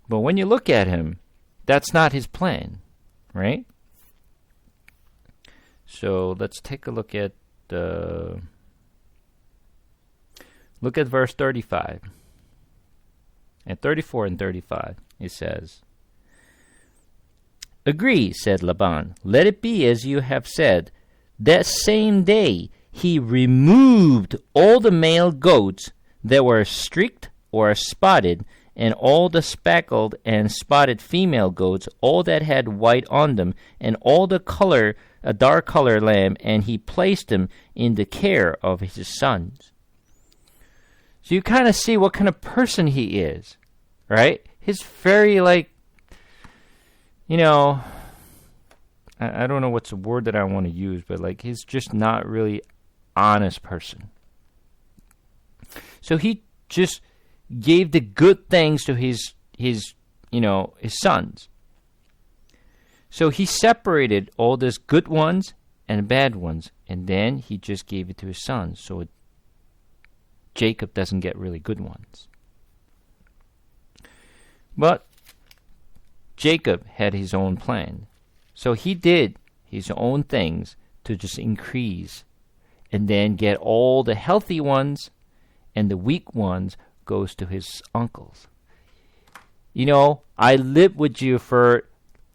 But when you look at him, that's not his plan, right? So let's take a look at Look at verse 35. And 34 and 35, it says, "Agree," said Laban. "Let it be as you have said." That same day he removed all the male goats that were streaked or spotted, and all the speckled and spotted female goats, all that had white on them, and all the dark color lamb, and he placed them in the care of his sons. So you kind of see what kind of person he is, right? He's very I don't know what's the word that I want to use, but he's just not really honest person. So he just gave the good things to his sons. So he separated all these good ones and bad ones, and then he just gave it to his sons. So Jacob doesn't get really good ones. But Jacob had his own plan. So he did his own things to just increase and then get all the healthy ones, and the weak ones goes to his uncles. I lived with you for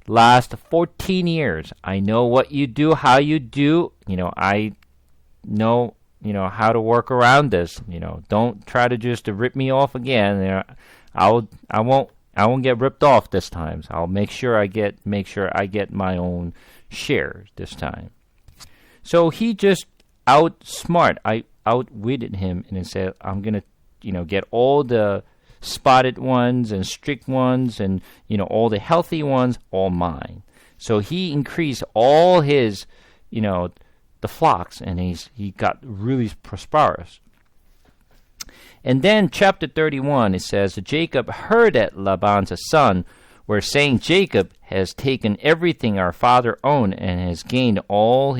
last 14 years. I know what you do, how you do. I know, how to work around this. Don't try to just to rip me off again. I won't get ripped off this time. So I'll make sure I get my own share this time. So he just outwitted him and said, "I'm gonna, get all the spotted ones and streaked ones and all the healthy ones, all mine." So he increased all his, the flocks, and he got really prosperous. And then chapter 31, it says, Jacob heard that Laban's son were saying, "Jacob has taken everything our father owned and has gained all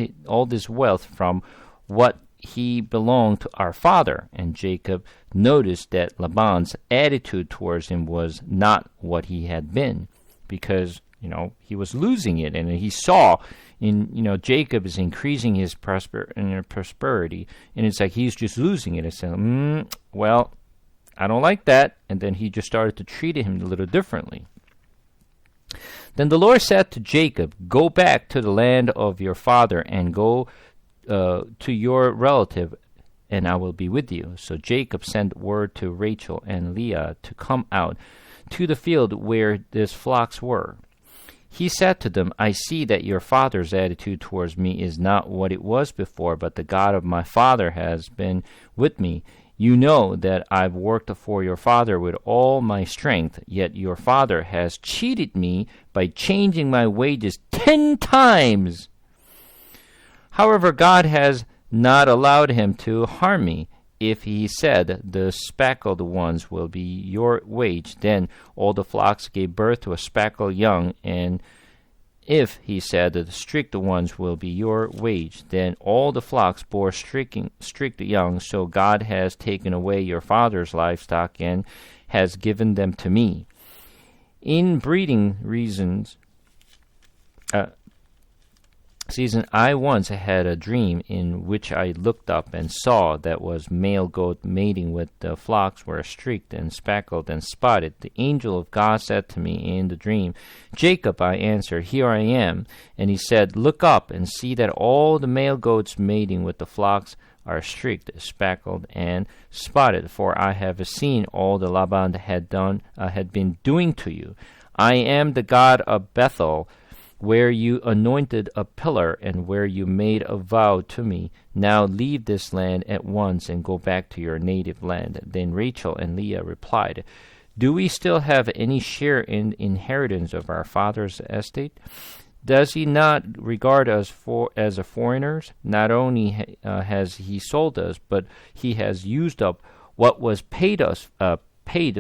this wealth from what he belonged to our father." And Jacob noticed that Laban's attitude towards him was not what he had been, because, he was losing it. And he saw Jacob is increasing his prosperity, and it's like he's just losing it. It's like, well, I don't like that. And then he just started to treat him a little differently. Then the Lord said to Jacob, "Go back to the land of your father and go to your relative, and I will be with you." So Jacob sent word to Rachel and Leah to come out to the field where these flocks were. He said to them, "I see that your father's attitude towards me is not what it was before, but the God of my father has been with me. You know that I've worked for your father with all my strength, yet your father has cheated me by changing my wages 10 times. However, God has not allowed him to harm me. If he said, 'The speckled ones will be your wage,' then all the flocks gave birth to a speckled young, and if he said, 'The streaked ones will be your wage,' then all the flocks bore streaked young. So God has taken away your father's livestock and has given them to me. In breeding season, I once had a dream in which I looked up and saw that was male goat mating with the flocks were streaked and speckled and spotted. The angel of God said to me in the dream, 'Jacob,' I answered, 'Here I am.' And he said, 'Look up and see that all the male goats mating with the flocks are streaked, speckled, and spotted, for I have seen all that Laban had been doing to you. I am the God of Bethel, where you anointed a pillar and where you made a vow to me. Now leave this land at once and go back to your native land.' Then Rachel and Leah replied, 'Do we still have any share in inheritance of our father's estate? Does he not regard us as foreigners? Not only has he sold us, but he has used up what was paid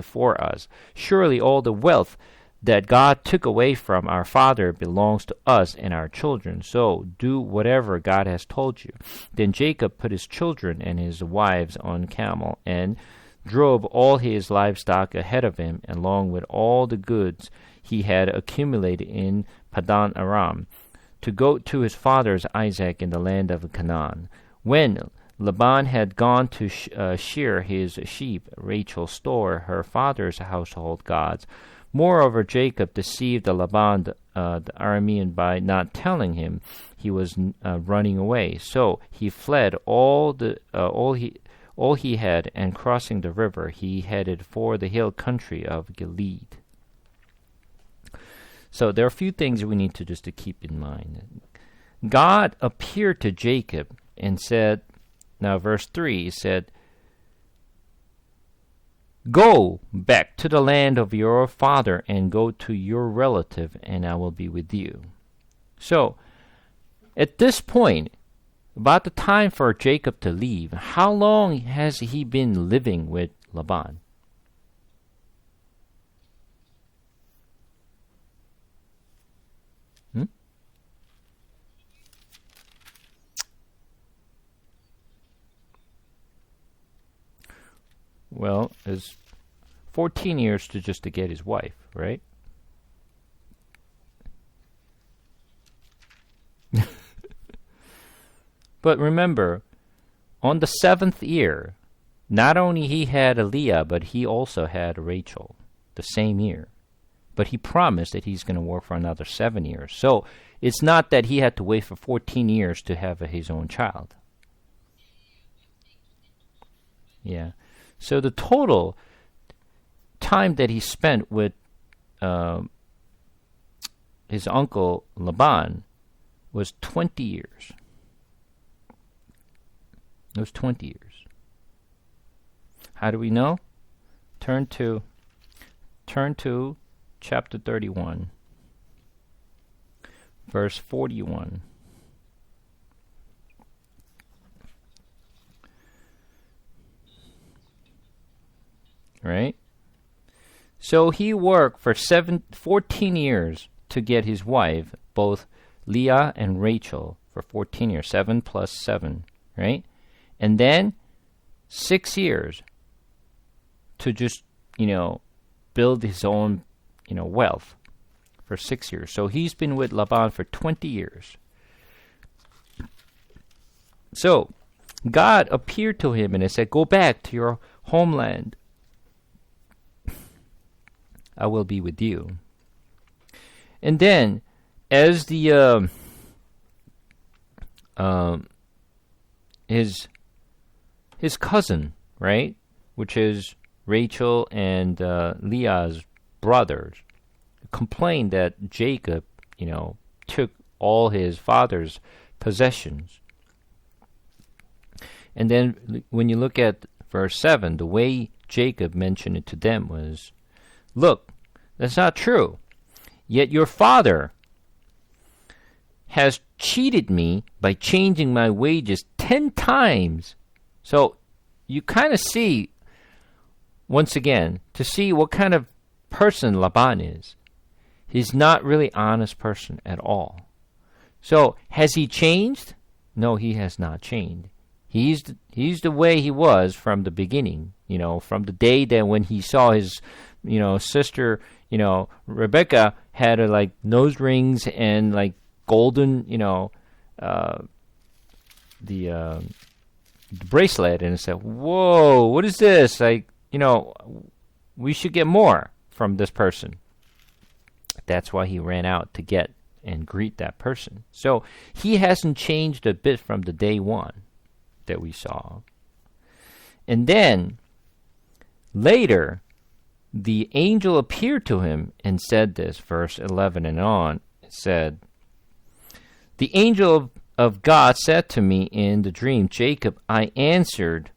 for us. Surely all the wealth that God took away from our father belongs to us and our children. So do whatever God has told you.' Then Jacob put his children and his wives on camel and drove all his livestock ahead of him, along with all the goods he had accumulated in Padan Aram, to go to his father's Isaac in the land of Canaan. When Laban had gone to shear his sheep. Rachel stole her father's household gods. Moreover, Jacob deceived Laban the Aramean by not telling him he was running away. So he fled all he had, and crossing the river, he headed for the hill country of Gilead. So there are a few things we need to just to keep in mind. God appeared to Jacob and said, now verse 3, he said, "Go back to the land of your father and go to your relative, and I will be with you." So, at this point, about the time for Jacob to leave, how long has he been living with Laban? Well, it's 14 years to get his wife, right? But remember, on the 7th year, not only he had Leah, but he also had Rachel the same year. But he promised that he's going to work for another 7 years. So it's not that he had to wait for 14 years to have his own child. Yeah. So the total time that he spent with his uncle Laban was 20 years. It was 20 years. How do we know? Turn to chapter 31, verse 41. Right? So he worked for 14 years to get his wife, both Leah and Rachel, for 14 years, 7 plus 7, right? And then 6 years to just, build his own, wealth for 6 years. So he's been with Laban for 20 years. So God appeared to him and he said, "Go back to your homeland. I will be with you." And then, as the his cousin, right, which is Rachel and Leah's brothers, complained that Jacob, took all his father's possessions. And then, when you look at verse 7, the way Jacob mentioned it to them was, "Look, that's not true. Yet your father has cheated me by changing my wages 10 times. So you kind of see, once again, to see what kind of person Laban is. He's not really honest person at all. So has he changed? No, he has not changed. He's the way he was from the beginning, from the day that when he saw his, sister, Rebecca had like nose rings and like golden, the bracelet, and said, "Whoa, what is this? Like, we should get more from this person." That's why he ran out to get and greet that person. So he hasn't changed a bit from the day one that we saw. And then later, the angel appeared to him and said this, verse 11 and on, it said, "The angel of God said to me in the dream, 'Jacob,' I answered,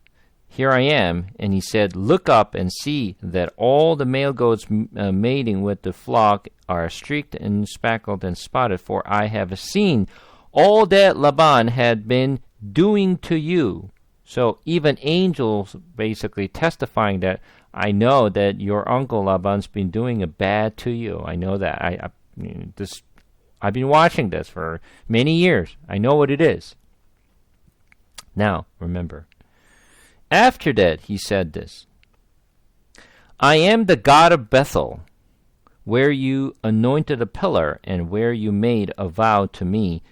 'Here I am.' And he said, 'Look up and see that all the male goats mating with the flock are streaked and speckled and spotted, for I have seen all that Laban had been doing to you.'" So even angels basically testifying that, "I know that your uncle Laban's been doing a bad to you. I know that. I've been watching this for many years. I know what it is." Now, remember, after that he said this, "I am the God of Bethel, where you anointed a pillar and where you made a vow to me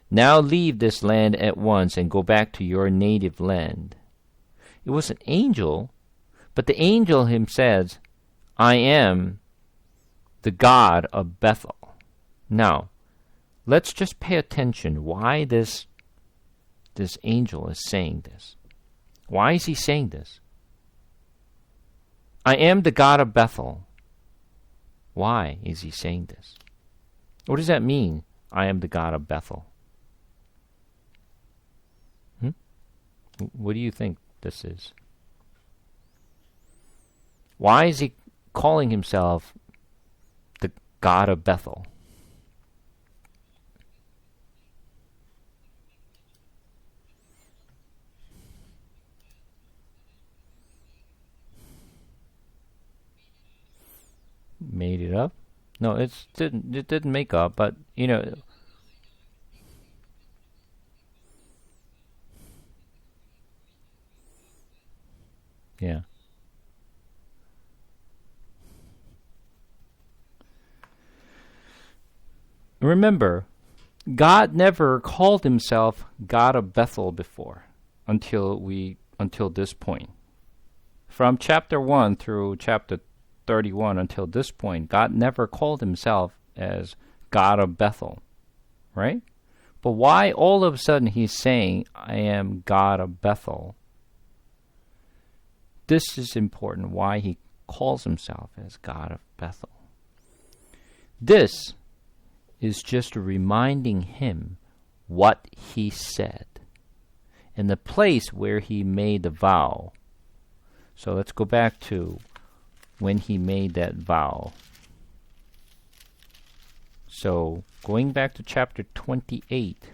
Now leave this land at once and go back to your native land. It was an angel, but the angel him says, I am the God of Bethel. Now, let's just pay attention why this angel is saying this. Why is he saying this? I am the God of Bethel. Why is he saying this? What does that mean? I am the God of Bethel. What do you think this is? Why is he calling himself the God of Bethel? Made it up? No, it didn't make up, but yeah. Remember, God never called himself God of Bethel before until this point. From chapter 1 through chapter 31 until this point, God never called himself as God of Bethel, right? But why all of a sudden he's saying, I am God of Bethel? This is important, why he calls himself as God of Bethel. This is just reminding him what he said and the place where he made the vow. So let's go back to when he made that vow. So going back to chapter 28.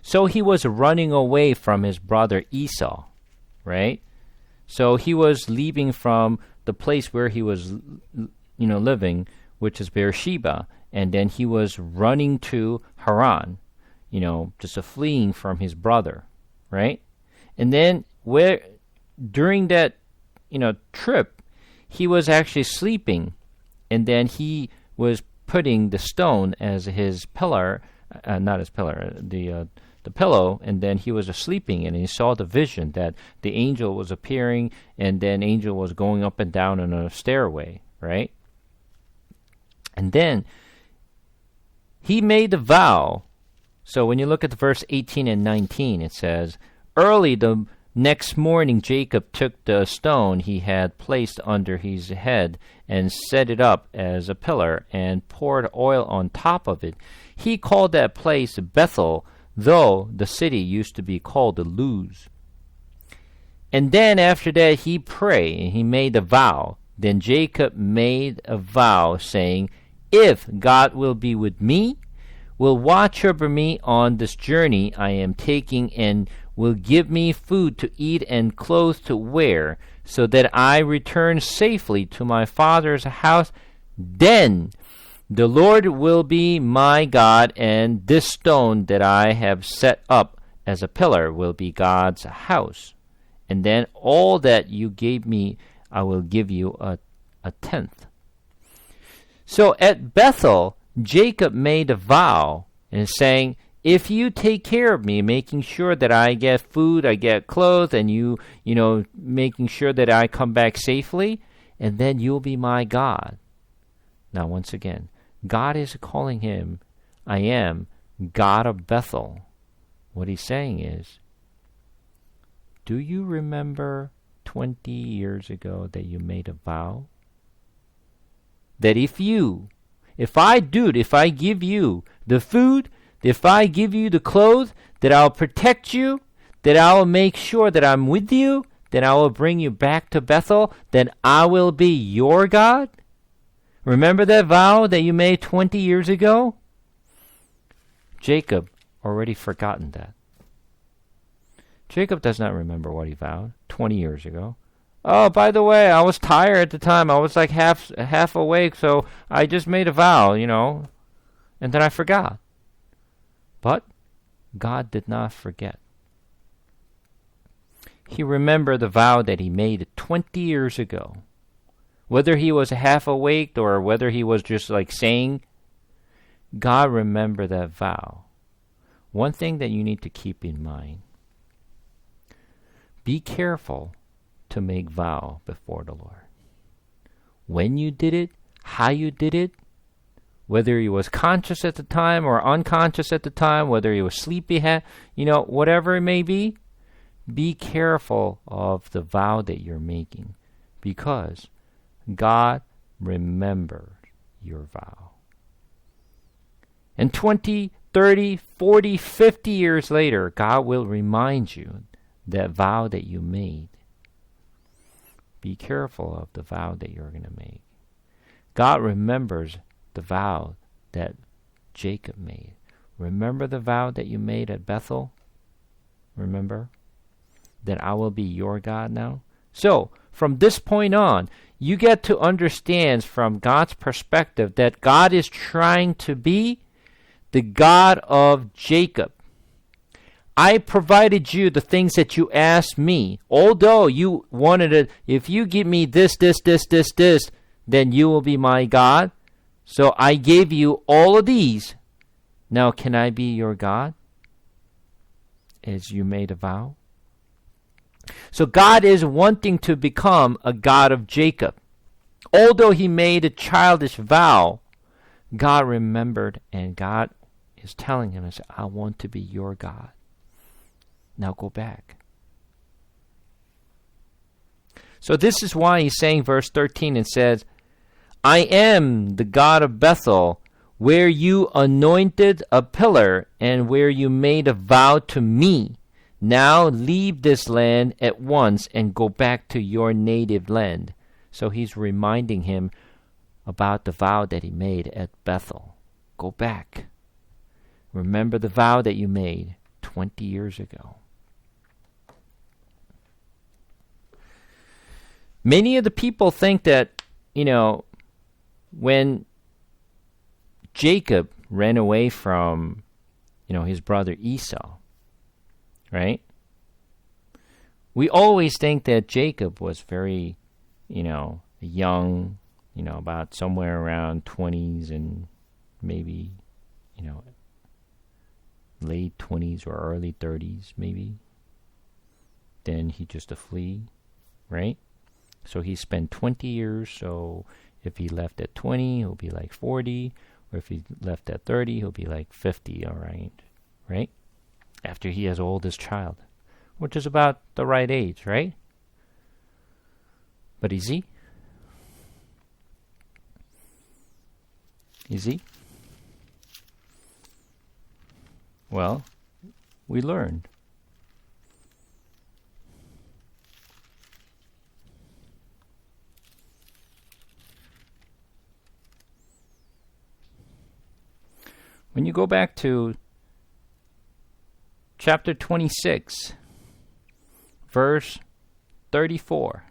So he was running away from his brother Esau, right? So he was leaving from the place where he was living, which is Beersheba, and then he was running to Haran, just fleeing from his brother, right? And then during that trip, he was actually sleeping, and then he was putting the stone as his pillar, not his pillar, the pillow, and then he was sleeping, and he saw the vision that the angel was appearing, and then angel was going up and down on a stairway, right? And then he made the vow. So when you look at the verse 18 and 19, it says, early the next morning Jacob took the stone he had placed under his head and set it up as a pillar and poured oil on top of it. He called that place Bethel, though the city used to be called Luz. And then after that he prayed and he made a vow. Then Jacob made a vow, saying, if God will be with me, will watch over me on this journey I am taking, and will give me food to eat and clothes to wear, so that I return safely to my father's house, then the Lord will be my God, and this stone that I have set up as a pillar will be God's house. And then all that you gave me, I will give you a tenth. So at Bethel, Jacob made a vow and saying, if you take care of me, making sure that I get food, I get clothes, and you making sure that I come back safely, and then you'll be my God. Now, once again, God is calling him, I am God of Bethel. What he's saying is, do you remember 20 years ago that you made a vow? That if I give you the food, if I give you the clothes, that I'll protect you, that I will make sure that I'm with you, that I will bring you back to Bethel, that I will be your God? Remember that vow that you made 20 years ago? Jacob already forgotten that. Jacob does not remember what he vowed 20 years ago. Oh, by the way, I was tired at the time. I was like half awake, so I just made a vow, and then I forgot. But God did not forget. He remembered the vow that he made 20 years ago. Whether he was half awake or whether he was just like saying, God remembered that vow. one thing that you need to keep in mind, be careful to make vow before the Lord. When you did it, how you did it, whether he was conscious at the time or unconscious at the time, whether he was sleepy, whatever it may be careful of the vow that you're making, because God remembers your vow. And 20, 30, 40, 50 years later, God will remind you that vow that you made. Be careful of the vow that you're going to make. God remembers the vow that Jacob made. Remember the vow that you made at Bethel? Remember? That I will be your God now? So, from this point on, you get to understand from God's perspective that God is trying to be the God of Jacob. I provided you the things that you asked me. Although you wanted it, if you give me this, then you will be my God. So I gave you all of these. Now can I be your God? As you made a vow. So God is wanting to become a God of Jacob. Although he made a childish vow, God remembered, and God is telling him, I want to be your God. Now go back. So this is why he's saying verse 13 and says, I am the God of Bethel, where you anointed a pillar and where you made a vow to me. Now leave this land at once and go back to your native land. So he's reminding him about the vow that he made at Bethel. Go back. Remember the vow that you made 20 years ago. Many of the people think that, when Jacob ran away from, his brother Esau, right? We always think that Jacob was very, young, about somewhere around 20s and maybe, late 20s or early 30s, maybe. Then he just a flea, right? So he spent 20 years, so if he left at 20, he'll be like 40, or if he left at 30, he'll be like 50, all right? After he has oldest child, which is about the right age, right? But is he? Is he? Well, we learned. When you go back to chapter 26, verse 34.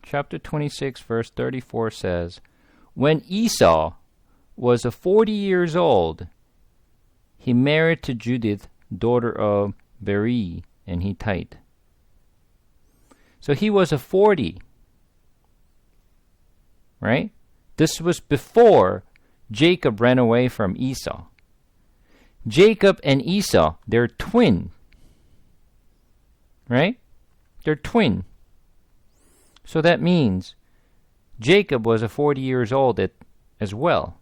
Chapter 26, verse 34 says, When Esau was 40 years old, he married to Judith, daughter of Beri, an Hittite. So he was 40. Right? This was before Jacob ran away from Esau. Jacob and Esau, they're twin. Right? They're twin. So that means Jacob was 40 years old as well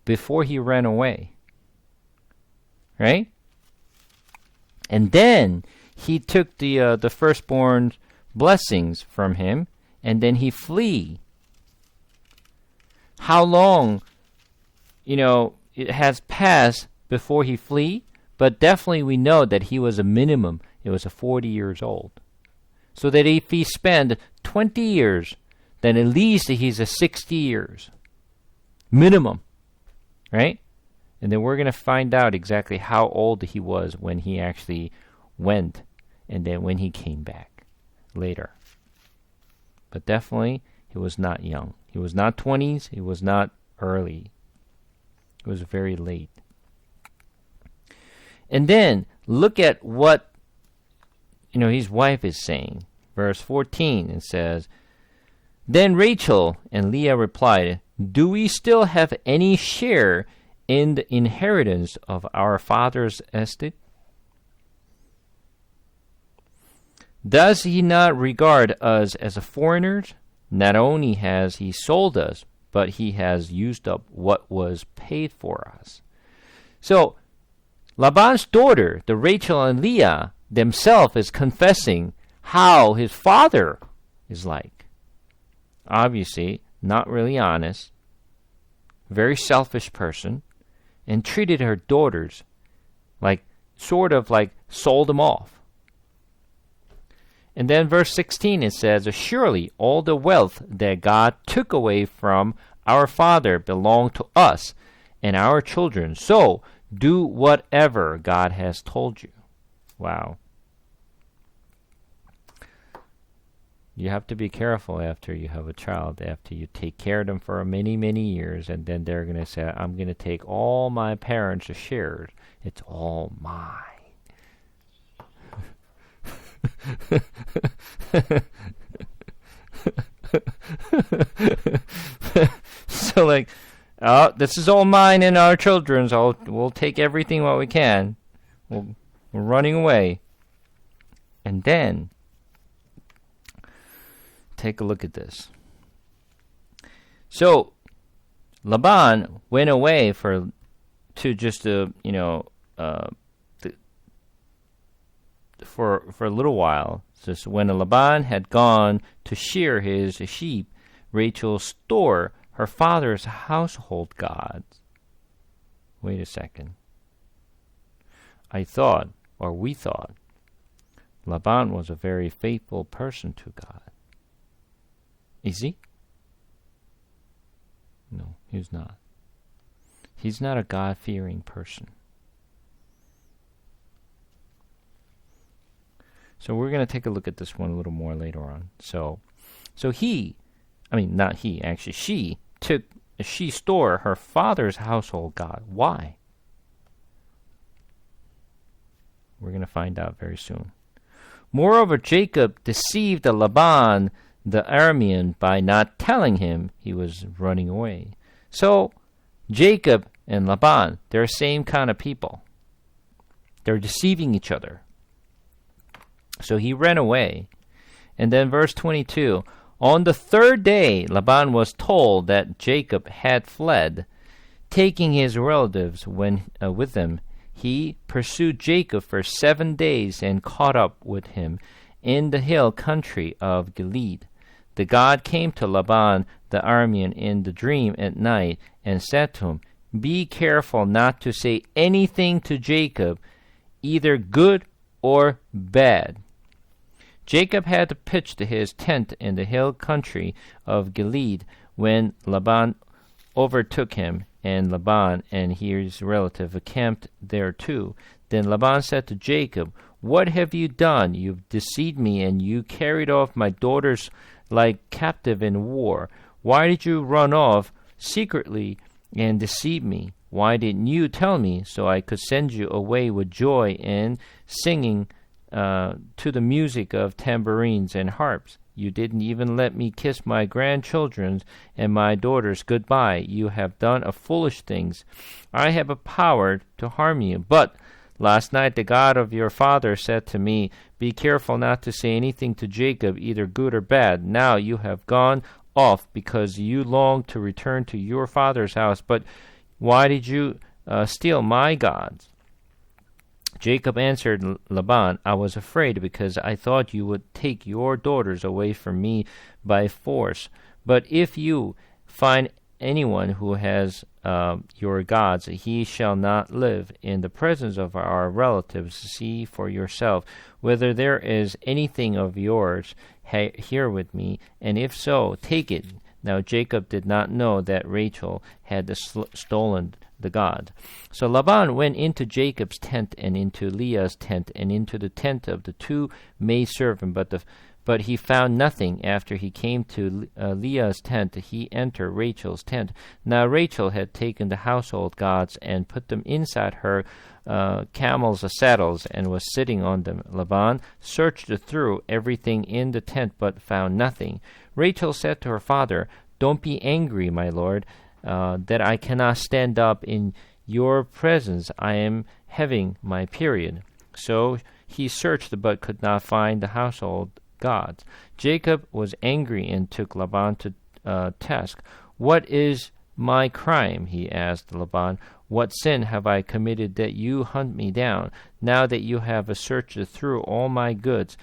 before he ran away. Right? And then he took the firstborn blessings from him, and then he flee. How long, it has passed before he flee, but definitely we know that he was a minimum. It was 40 years old. So that if he spent 20 years, then at least he's 60 years. Minimum. Right? And then we're going to find out exactly how old he was when he actually went and then when he came back later. But definitely, he was not young. He was not 20s. He was not early. It was very late. And then look at what his wife is saying. Verse 14, it says, Then Rachel and Leah replied, do we still have any share in the inheritance of our father's estate? Does he not regard us as foreigners? Not only has he sold us, but he has used up what was paid for us. So, Laban's daughter, the Rachel and Leah, themselves is confessing how his father is like. Obviously, not really honest, very selfish person, and treated her daughters like, sort of like sold them off. And then verse 16 it says, surely all the wealth that God took away from our father belonged to us and our children. So do whatever God has told you. Wow. You have to be careful after you have a child, after you take care of them for many, many years, and then they're going to say, I'm going to take all my parents' shares. It's all mine. So like, oh, this is all mine and our children's. We'll take everything what we can. We're running away. And then, take a look at this. So, Laban went away for a little while. So when Laban had gone to shear his sheep, Rachel stole her father's household gods. Wait a second. We thought, Laban was a very faithful person to God. Is he? No, he's not. He's not a God-fearing person. So we're going to take a look at this one a little more later on. So she stole her father's household god. Why? We're going to find out very soon. Moreover, Jacob deceived Laban the Aramean by not telling him he was running away. So Jacob and Laban, they're the same kind of people. They're deceiving each other. So he ran away. And then verse 22, on the third day, Laban was told that Jacob had fled. Taking his relatives with him, he pursued Jacob for 7 days and caught up with him in the hill country of Gilead. The God came to Laban the Aramean in the dream at night and said to him, be careful not to say anything to Jacob, either good or bad. Jacob had to pitch his tent in the hill country of Gilead when Laban overtook him, and Laban and his relative camped there too. Then Laban said to Jacob, what have you done? You've deceived me, and you carried off my daughters like captive in war. Why did you run off secretly and deceive me? Why didn't you tell me so I could send you away with joy and singing to the music of tambourines and harps? You didn't even let me kiss my grandchildren and my daughters goodbye. You have done a foolish things. I have a power to harm you. But last night the God of your father said to me, be careful not to say anything to Jacob, either good or bad. Now you have gone off because you long to return to your father's house. But why did you steal my gods? Jacob answered Laban, I was afraid because I thought you would take your daughters away from me by force. But if you find anyone who has your gods, he shall not live in the presence of our relatives. See for yourself whether there is anything of yours here with me, and if so, take it. Now Jacob did not know that Rachel had stolen the god. So Laban went into Jacob's tent and into Leah's tent and into the tent of the two maidservants, but he found nothing. After he came to Leah's tent, he entered Rachel's tent. Now Rachel had taken the household gods and put them inside her camels' saddles and was sitting on them. Laban searched through everything in the tent but found nothing. Rachel said to her father, Don't be angry, my lord, that I cannot stand up in your presence. I am having my period." So he searched but could not find the household gods. Jacob was angry and took Laban to task. "What is my crime?" he asked Laban. "What sin have I committed that you hunt me down? Now that you have searched through all my goods,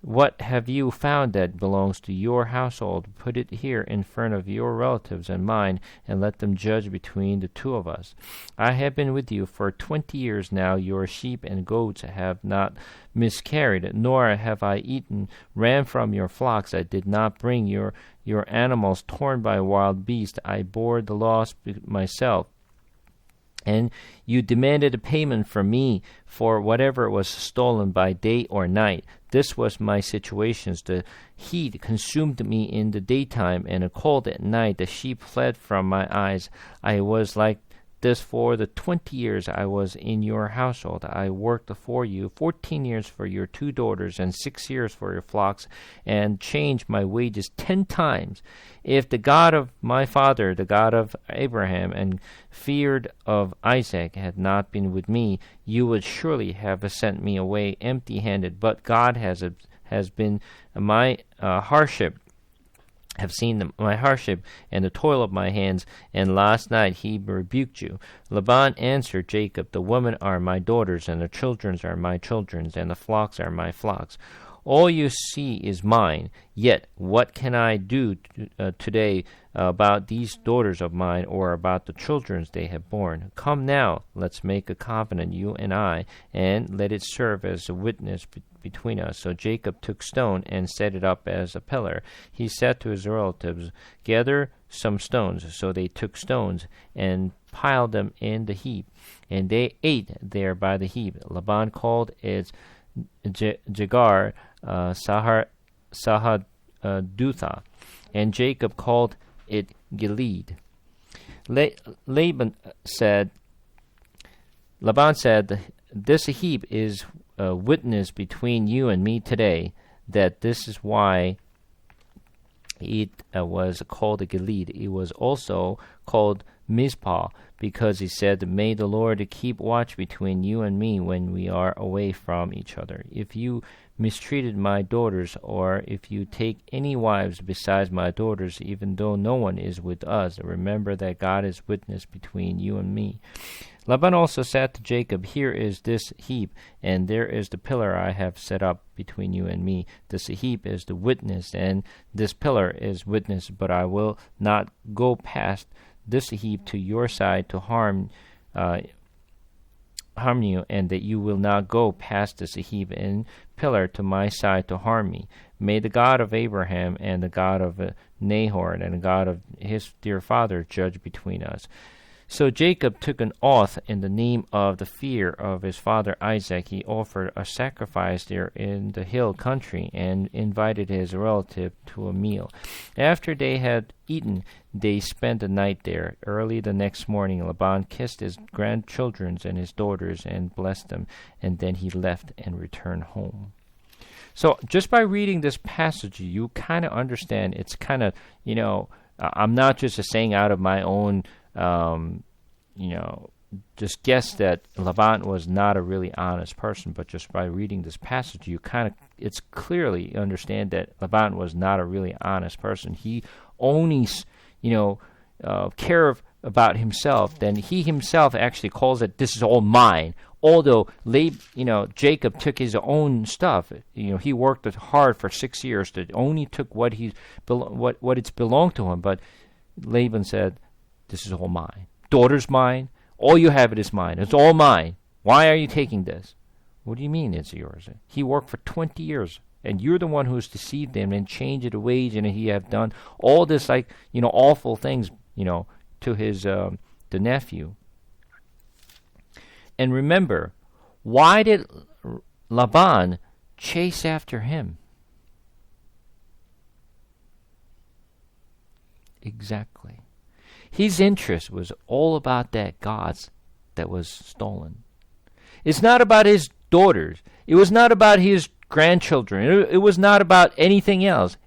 what have you found that belongs to your household? Put it here in front of your relatives and mine, and let them judge between the two of us. I have been with you for 20 years now. Your sheep and goats have not miscarried, nor have I eaten ram from your flocks. I did not bring your animals torn by wild beasts. I bore the loss myself. And you demanded a payment from me for whatever was stolen by day or night. This was my situation. The heat consumed me in the daytime, and a cold at night. The sheep fled from my eyes. I was like this for the 20 years I was in your household. I worked for you 14 years for your 2 daughters and 6 years for your flocks, and changed my wages 10 times. If the God of my father, the God of Abraham, and feared of Isaac had not been with me, you would surely have sent me away empty-handed. But God has been my hardship, have seen my hardship and the toil of my hands, and last night he rebuked you." Laban answered Jacob, "The women are my daughters, and the children are my children, and the flocks are my flocks. All you see is mine. Yet what can I do today about these daughters of mine, or about the children they have borne? Come now, let's make a covenant, you and I, and let it serve as a witness between us." So Jacob took stone and set it up as a pillar. He said to his relatives, "Gather some stones." So they took stones and piled them in the heap, and they ate there by the heap. Laban called it Jegar Sahadutha, and Jacob called it Gilead. Laban said, "This heap is a witness between you and me today, that this is why it was called Gilead. It was also called Mizpah, because he said, 'May the Lord keep watch between you and me when we are away from each other. If you mistreated my daughters, or if you take any wives besides my daughters, even though no one is with us, remember that God is witness between you and me.'" Laban also said to Jacob, "Here is this heap, and there is the pillar I have set up between you and me. This heap is the witness, and this pillar is witness, but I will not go past this heap to your side to harm you, and that you will not go past this heap and pillar to my side to harm me. May the God of Abraham and the God of Nahor and the God of his dear father judge between us." So Jacob took an oath in the name of the fear of his father Isaac. He offered a sacrifice there in the hill country and invited his relative to a meal. After they had eaten, they spent the night there. Early the next morning, Laban kissed his grandchildren and his daughters and blessed them, and then he left and returned home. So just by reading this passage, you kind of understand it's kind of, I'm not just saying out of my own just guess that Laban was not a really honest person, but just by reading this passage, it's clearly understand that Laban was not a really honest person. He only, cared about himself. Then he himself actually calls it, "This is all mine." Although Jacob took his own stuff. He worked hard for 6 years to only took what it's belonged to him. But Laban said, "This is all mine. Daughter's mine. All you have, it is mine. It's all mine. Why are you taking this?" "What do you mean it's yours? He worked for 20 years, and you're the one who's deceived him and changed the wage, and he have done all this awful things, to his the nephew." And remember, why did Laban chase after him? Exactly. His interest was all about that gods that was stolen. It's not about his daughters. It was not about his grandchildren. It was not about anything else.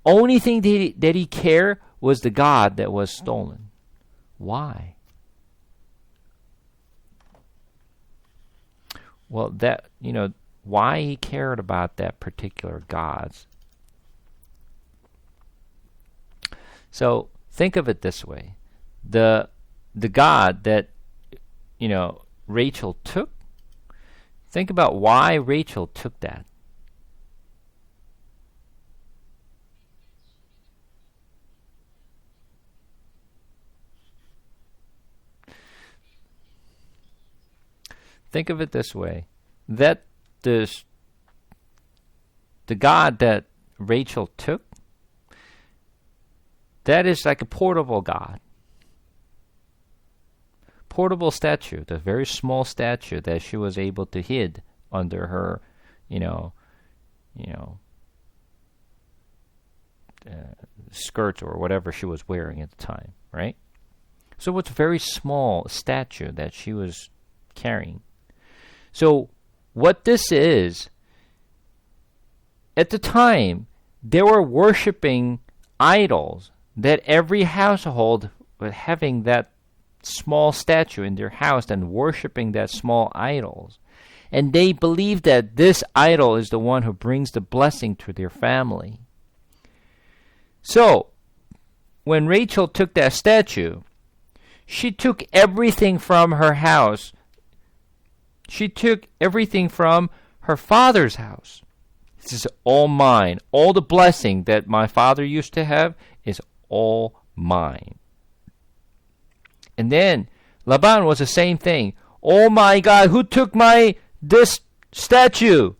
Only thing that he cared was the God that was stolen. Why? Well, that, why he cared about that particular gods. So think of it this way. The God that, Rachel took, think about why Rachel took that. Think of it this way, that the God that Rachel took, that is like a portable God. Portable statue, the very small statue that she was able to hid under her, skirt or whatever she was wearing at the time, right? So it's a very small statue that she was carrying. So what this is, at the time, they were worshiping idols, that every household was having that small statue in their house and worshiping that small idols. And they believed that this idol is the one who brings the blessing to their family. So, when Rachel took that statue, she took everything from her house. She took everything from her father's house. This is all mine. All the blessing that my father used to have is all mine. And then Laban was the same thing. Oh my God, who took this statue?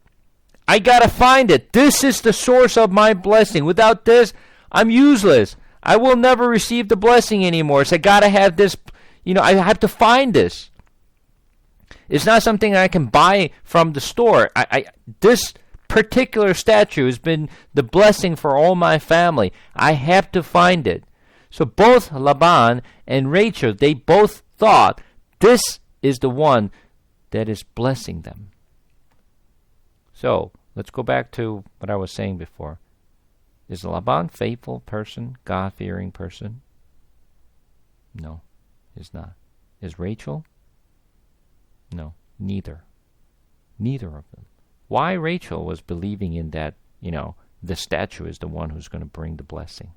I gotta find it. This is the source of my blessing. Without this, I'm useless. I will never receive the blessing anymore. So I gotta have this, I have to find this. It's not something I can buy from the store. This particular statue has been the blessing for all my family. I have to find it. So both Laban and Rachel, they both thought this is the one that is blessing them. So let's go back to what I was saying before. Is Laban a faithful person, God-fearing person? No, he's not. Is Rachel? No, neither. Neither of them. Why Rachel was believing in that, the statue is the one who's going to bring the blessing.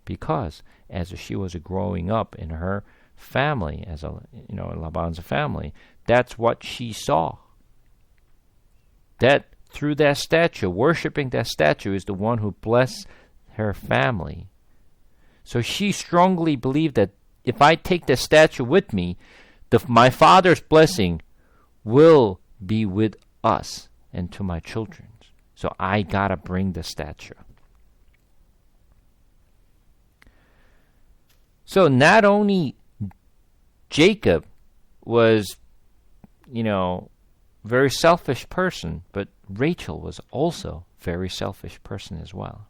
Because as she was growing up in her family, as Laban's family, that's what she saw. That through that statue, worshiping that statue is the one who blessed her family. So she strongly believed that if I take the statue with me, my father's blessing will be with us and to my children. So I gotta bring the statue. So not only Jacob was, very selfish person, but Rachel was also very selfish person as well.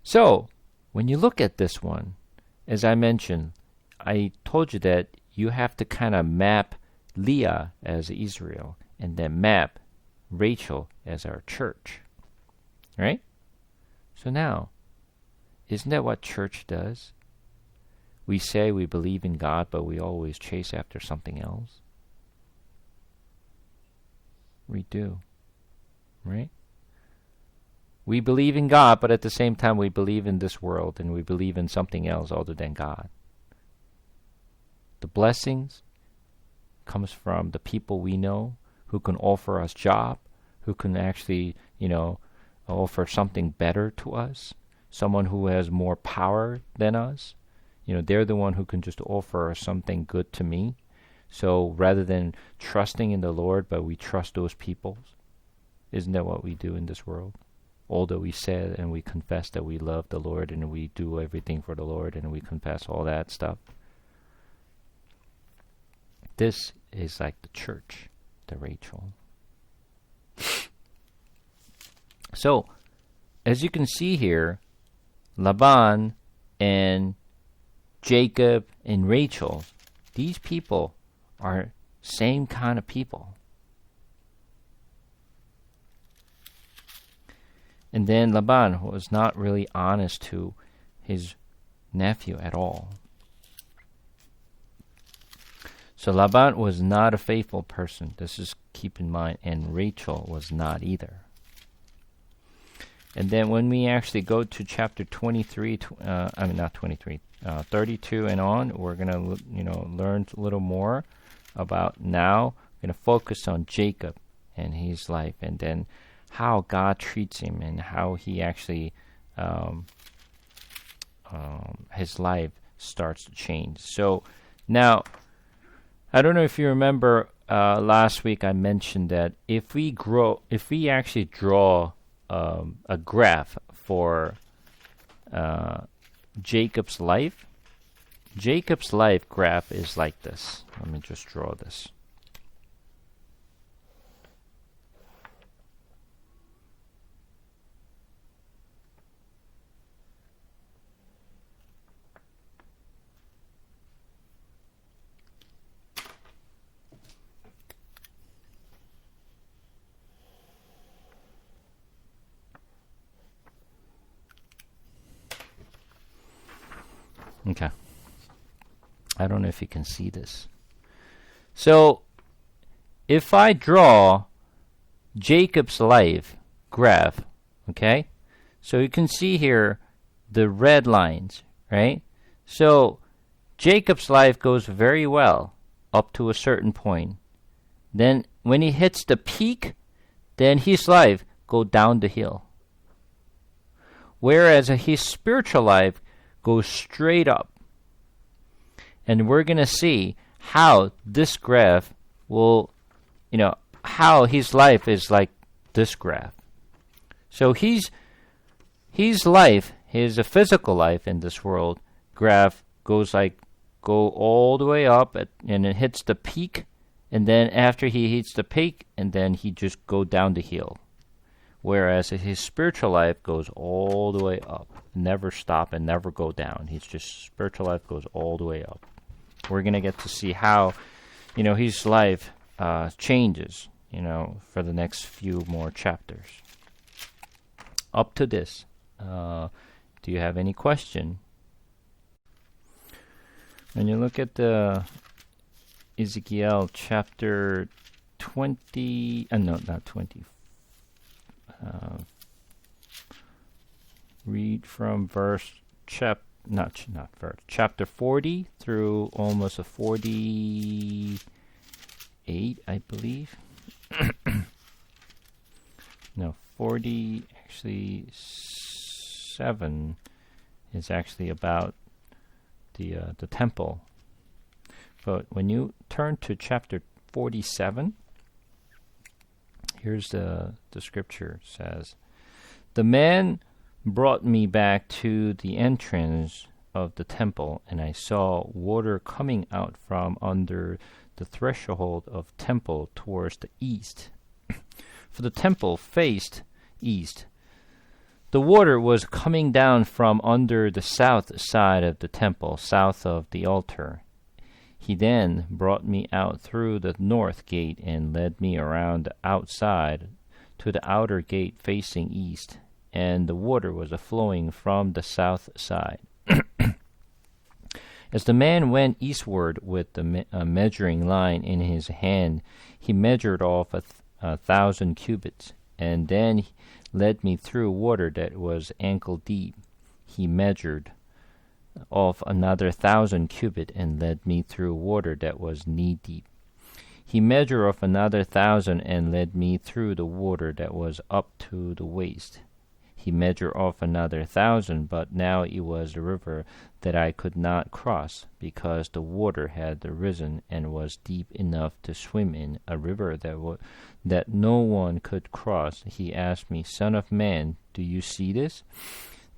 So when you look at this one, as I mentioned, I told you that you have to kind of map Leah as Israel and then map Rachel as our church. Right? So now, isn't that what church does? We say we believe in God, but we always chase after something else. We do. Right? We believe in God, but at the same time we believe in this world and we believe in something else other than God. The blessings comes from the people we know who can offer us job, who can actually, offer something better to us, someone who has more power than us. They're the one who can just offer something good to me. So rather than trusting in the Lord, but we trust those people. Isn't that what we do in this world? Although we say and we confess that we love the Lord and we do everything for the Lord and we confess all that stuff. This is like the church, the Rachel. So, as you can see here, Laban and Jacob and Rachel, these people are same kind of people. And then Laban was not really honest to his nephew at all. So Laban was not a faithful person. This is keep in mind. And Rachel was not either. And then when we actually go to chapter 23, 32 and on, we're going to, learn a little more about now. We're going to focus on Jacob and his life, and then how God treats him and how he actually, his life starts to change. So now, I don't know if you remember last week I mentioned that if we actually draw a graph for Jacob's life graph is like this. Let me just draw this. Okay. I don't know if you can see this. So, if I draw Jacob's life graph, okay? So you can see here the red lines, right? So, Jacob's life goes very well up to a certain point. Then when he hits the peak, then his life go down the hill. Whereas his spiritual life goes straight up. And we're going to see how this graph will, how his life is like this graph. So his life, his physical life in this world graph go all the way up and it hits the peak, and then after he hits the peak, and then he just go down the hill. Whereas his spiritual life goes all the way up, never stop and never go down. His just spiritual life goes all the way up. We're going to get to see how, his life changes, for the next few more chapters. Up to this, do you have any question? When you look at the Ezekiel chapter 20, no, not 20. Read from chapter 40 through almost a 48, I believe. No, 40, actually 7 is actually about the temple. But when you turn to chapter 47, here's the scripture says, "The man brought me back to the entrance of the temple, and I saw water coming out from under the threshold of temple towards the east." For the temple faced east. The water was coming down from under the south side of the temple, south of the altar. He then brought me out through the north gate and led me around the outside to the outer gate facing east, and the water was flowing from the south side. As the man went eastward with the measuring line in his hand, he measured off 1,000 cubits, and then led me through water that was ankle deep. He measured off another 1,000 cubit and led me through water that was knee deep. He measured off another 1,000 and led me through the water that was up to the waist. He measured off another 1,000, but now it was a river that I could not cross, because the water had risen and was deep enough to swim in, a river that no one could cross. He asked me, "Son of man, do you see this?"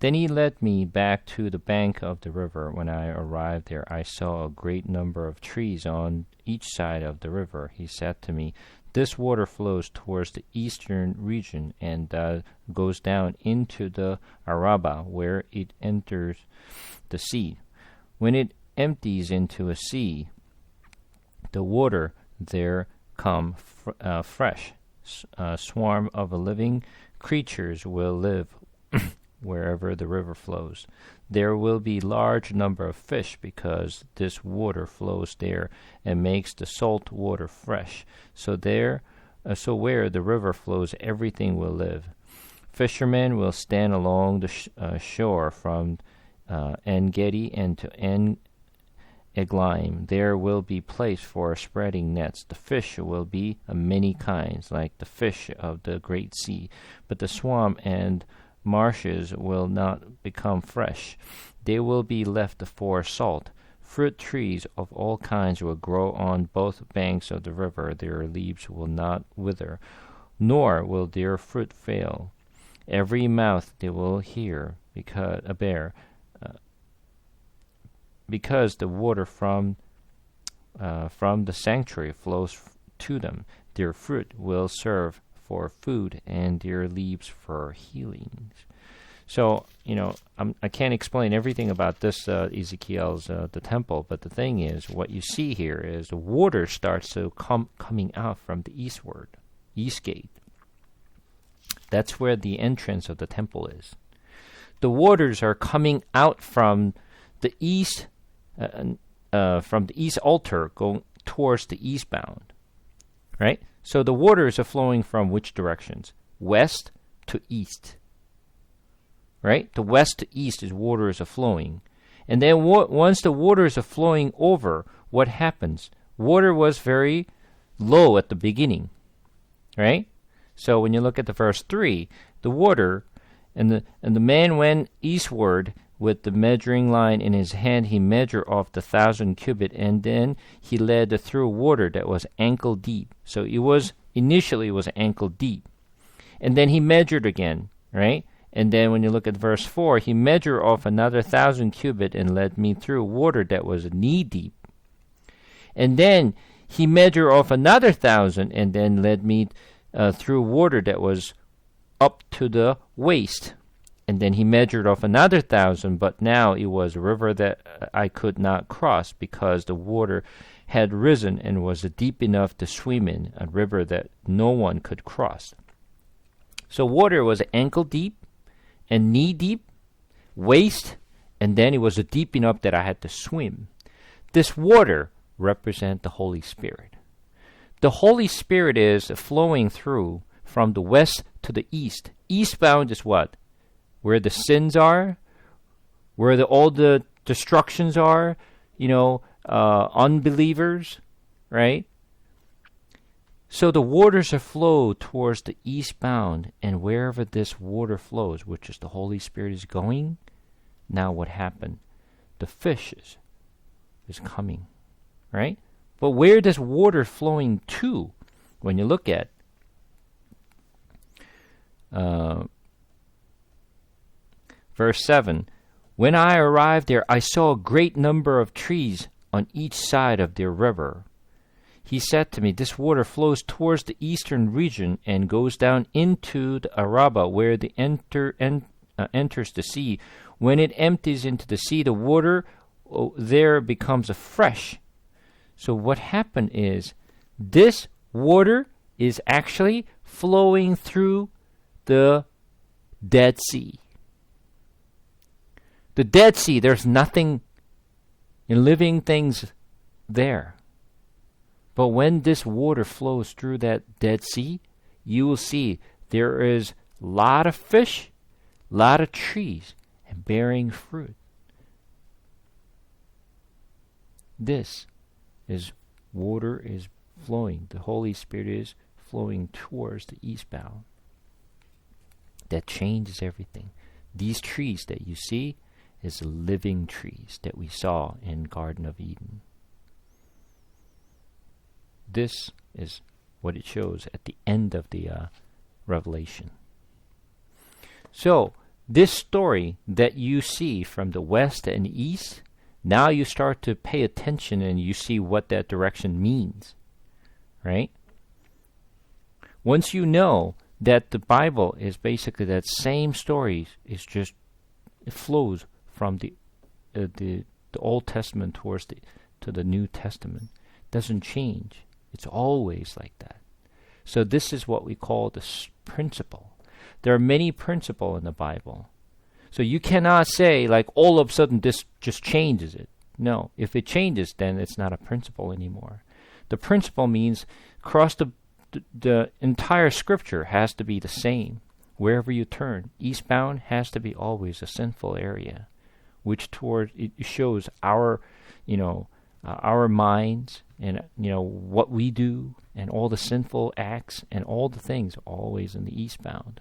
Then he led me back to the bank of the river. When I arrived there, I saw a great number of trees on each side of the river. He said to me, "This water flows towards the eastern region and goes down into the Arabah, where it enters the sea. When it empties into a sea, the water there come fresh, a swarm of living creatures will live wherever the river flows. There will be large number of fish because this water flows there and makes the salt water fresh. So where the river flows, everything will live. Fishermen will stand along the shore from En-Gedi and to En-Eglaim. There will be place for spreading nets. The fish will be of many kinds, like the fish of the great sea, but the swamp and marshes will not become fresh. They will be left for salt. Fruit trees of all kinds will grow on both banks of the river. Their leaves will not wither, nor will their fruit fail. Every mouth they will hear because the water from the sanctuary flows to them. Their fruit will serve for food and their leaves for healings. So, I can't explain everything about this Ezekiel's the temple, but the thing is, what you see here is the water starts to coming out from the east gate. That's where the entrance of the temple is. The waters are coming out from the east altar, going towards the eastbound, right? So the waters are flowing from which directions? West to east, right? The west to east is waters are flowing. And then once the waters are flowing over, what happens? Water was very low at the beginning, right? So when you look at the verse 3, the water, and the man went eastward with the measuring line in his hand. He measured off 1,000 cubit, and then he led through water that was ankle deep. So initially it was ankle deep. And then he measured again, right? And then when you look at verse 4, he measured off another 1,000 cubit and led me through water that was knee deep. And then he measured off another 1,000 and then led me through water that was up to the waist. And then he measured off another 1,000, but now it was a river that I could not cross because the water had risen and was deep enough to swim in, a river that no one could cross. So water was ankle deep and knee deep, waist, and then it was deep enough that I had to swim. This water represents the Holy Spirit. The Holy Spirit is flowing through from the west to the east. Eastbound is what? Where the sins are, where all the destructions are, unbelievers, right? So the waters are flow towards the eastbound, and wherever this water flows, which is the Holy Spirit is going, now what happened? The fish is coming, right? But where does water flowing to? When you look at verse 7, when I arrived there, I saw a great number of trees on each side of the river. He said to me, this water flows towards the eastern region and goes down into the Araba, where it enters the sea. When it empties into the sea, the water there becomes fresh. So what happened is, this water is actually flowing through the Dead Sea. The Dead Sea, there's nothing in living things there. But when this water flows through that Dead Sea, you will see there is a lot of fish, a lot of trees, and bearing fruit. This is water is flowing. The Holy Spirit is flowing towards the eastbound. That changes everything. These trees that you see is living trees that we saw in Garden of Eden. This is what it shows at the end of the Revelation. So, this story that you see from the west and east, now you start to pay attention and you see what that direction means, right? Once you know that the Bible is basically that same story, it flows from the Old Testament to the New Testament. It doesn't change. It's always like that. So this is what we call the principle. There are many principles in the Bible. So you cannot say, like, all of a sudden this just changes it. No. If it changes, then it's not a principle anymore. The principle means across the entire Scripture has to be the same. Wherever you turn, eastbound has to be always a sinful area, which toward it shows our, our minds and what we do and all the sinful acts and all the things always in the eastbound.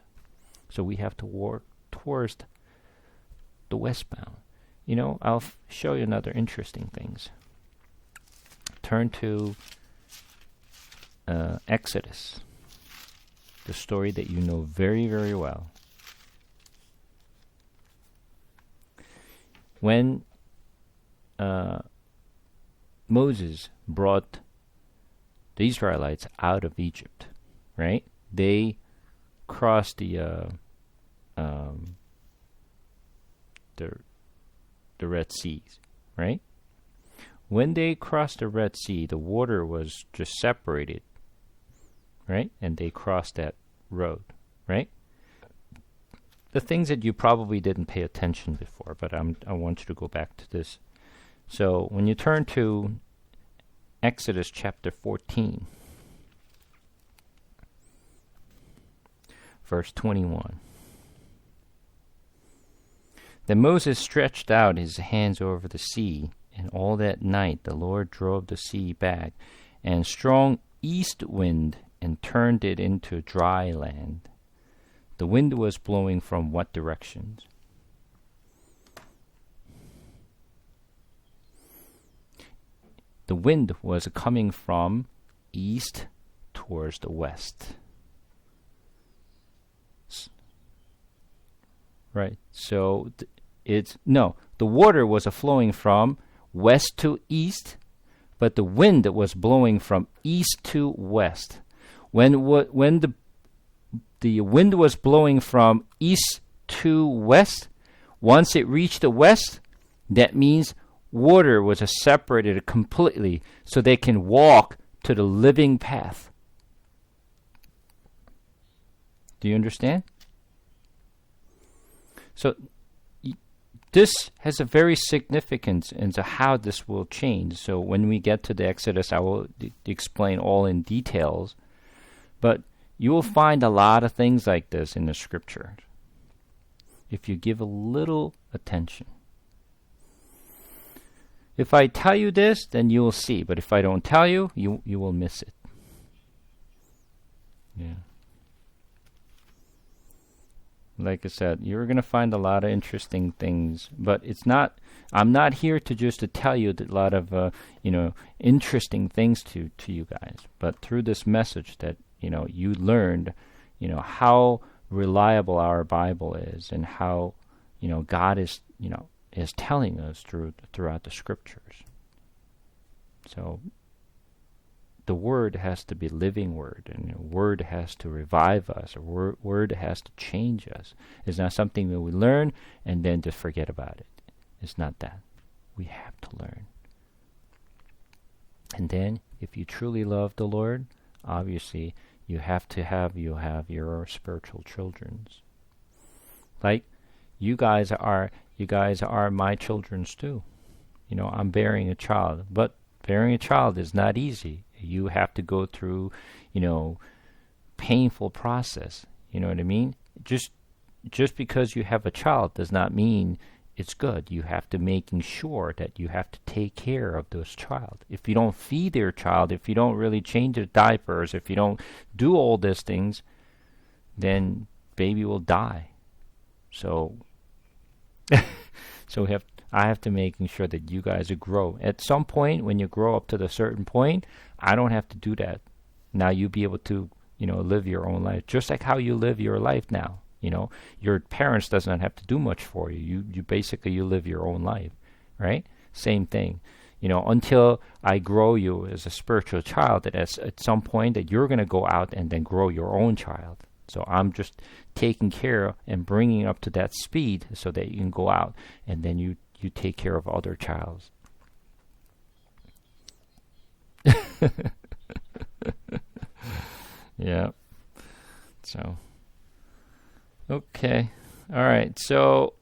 So we have to work towards the westbound. I'll show you another interesting things. Turn to Exodus, the story that you know very, very well. When Moses brought the Israelites out of Egypt, right? They crossed the Red Sea, right? When they crossed the Red Sea, the water was just separated, right? And they crossed that road, right? The things that you probably didn't pay attention before, but I want you to go back to this. So when you turn to Exodus chapter 14, verse 21. Then Moses stretched out his hands over the sea, and all that night the Lord drove the sea back, and strong east wind, and turned it into dry land. The wind was blowing from what directions? The wind was coming from east towards the west. Right. So the water was flowing from west to east, but the wind was blowing from east to west. When the wind was blowing from east to west, once it reached the west, that means water was separated completely so they can walk to the living path. Do you understand? So this has a very significance into how this will change. So when we get to the Exodus, I will explain all in details. But you will find a lot of things like this in the Scripture if you give a little attention. If I tell you this, then you will see. But if I don't tell you, you will miss it. Yeah. Like I said, you're going to find a lot of interesting things, but I'm not here to just to tell you a lot of, interesting things to you guys, but through this message that, you learned, how reliable our Bible is and how, God is telling us throughout the Scriptures. So the Word has to be living Word, and the Word has to revive us. A Word has to change us. It's not something that we learn and then just forget about it. It's not that. We have to learn. And then, if you truly love the Lord, obviously you have your spiritual children. Like you guys are my children too. I'm bearing a child, but bearing a child is not easy. You have to go through, painful process. You know what I mean? Just because you have a child does not mean it's good. You have to making sure that you have to take care of those child. If you don't feed their child, if you don't really change their diapers, if you don't do all these things, then baby will die. So, I have to making sure that you guys grow. At some point, when you grow up to the certain point, I don't have to do that. Now you be able to, live your own life, just like how you live your life now. Your parents does not have to do much for you. You basically live your own life, right? Same thing. Until I grow you as a spiritual child, that at some point that you're going to go out and then grow your own child. So I'm just taking care and bringing up to that speed so that you can go out and then you take care of other childs. Yeah. So Okay. All right. So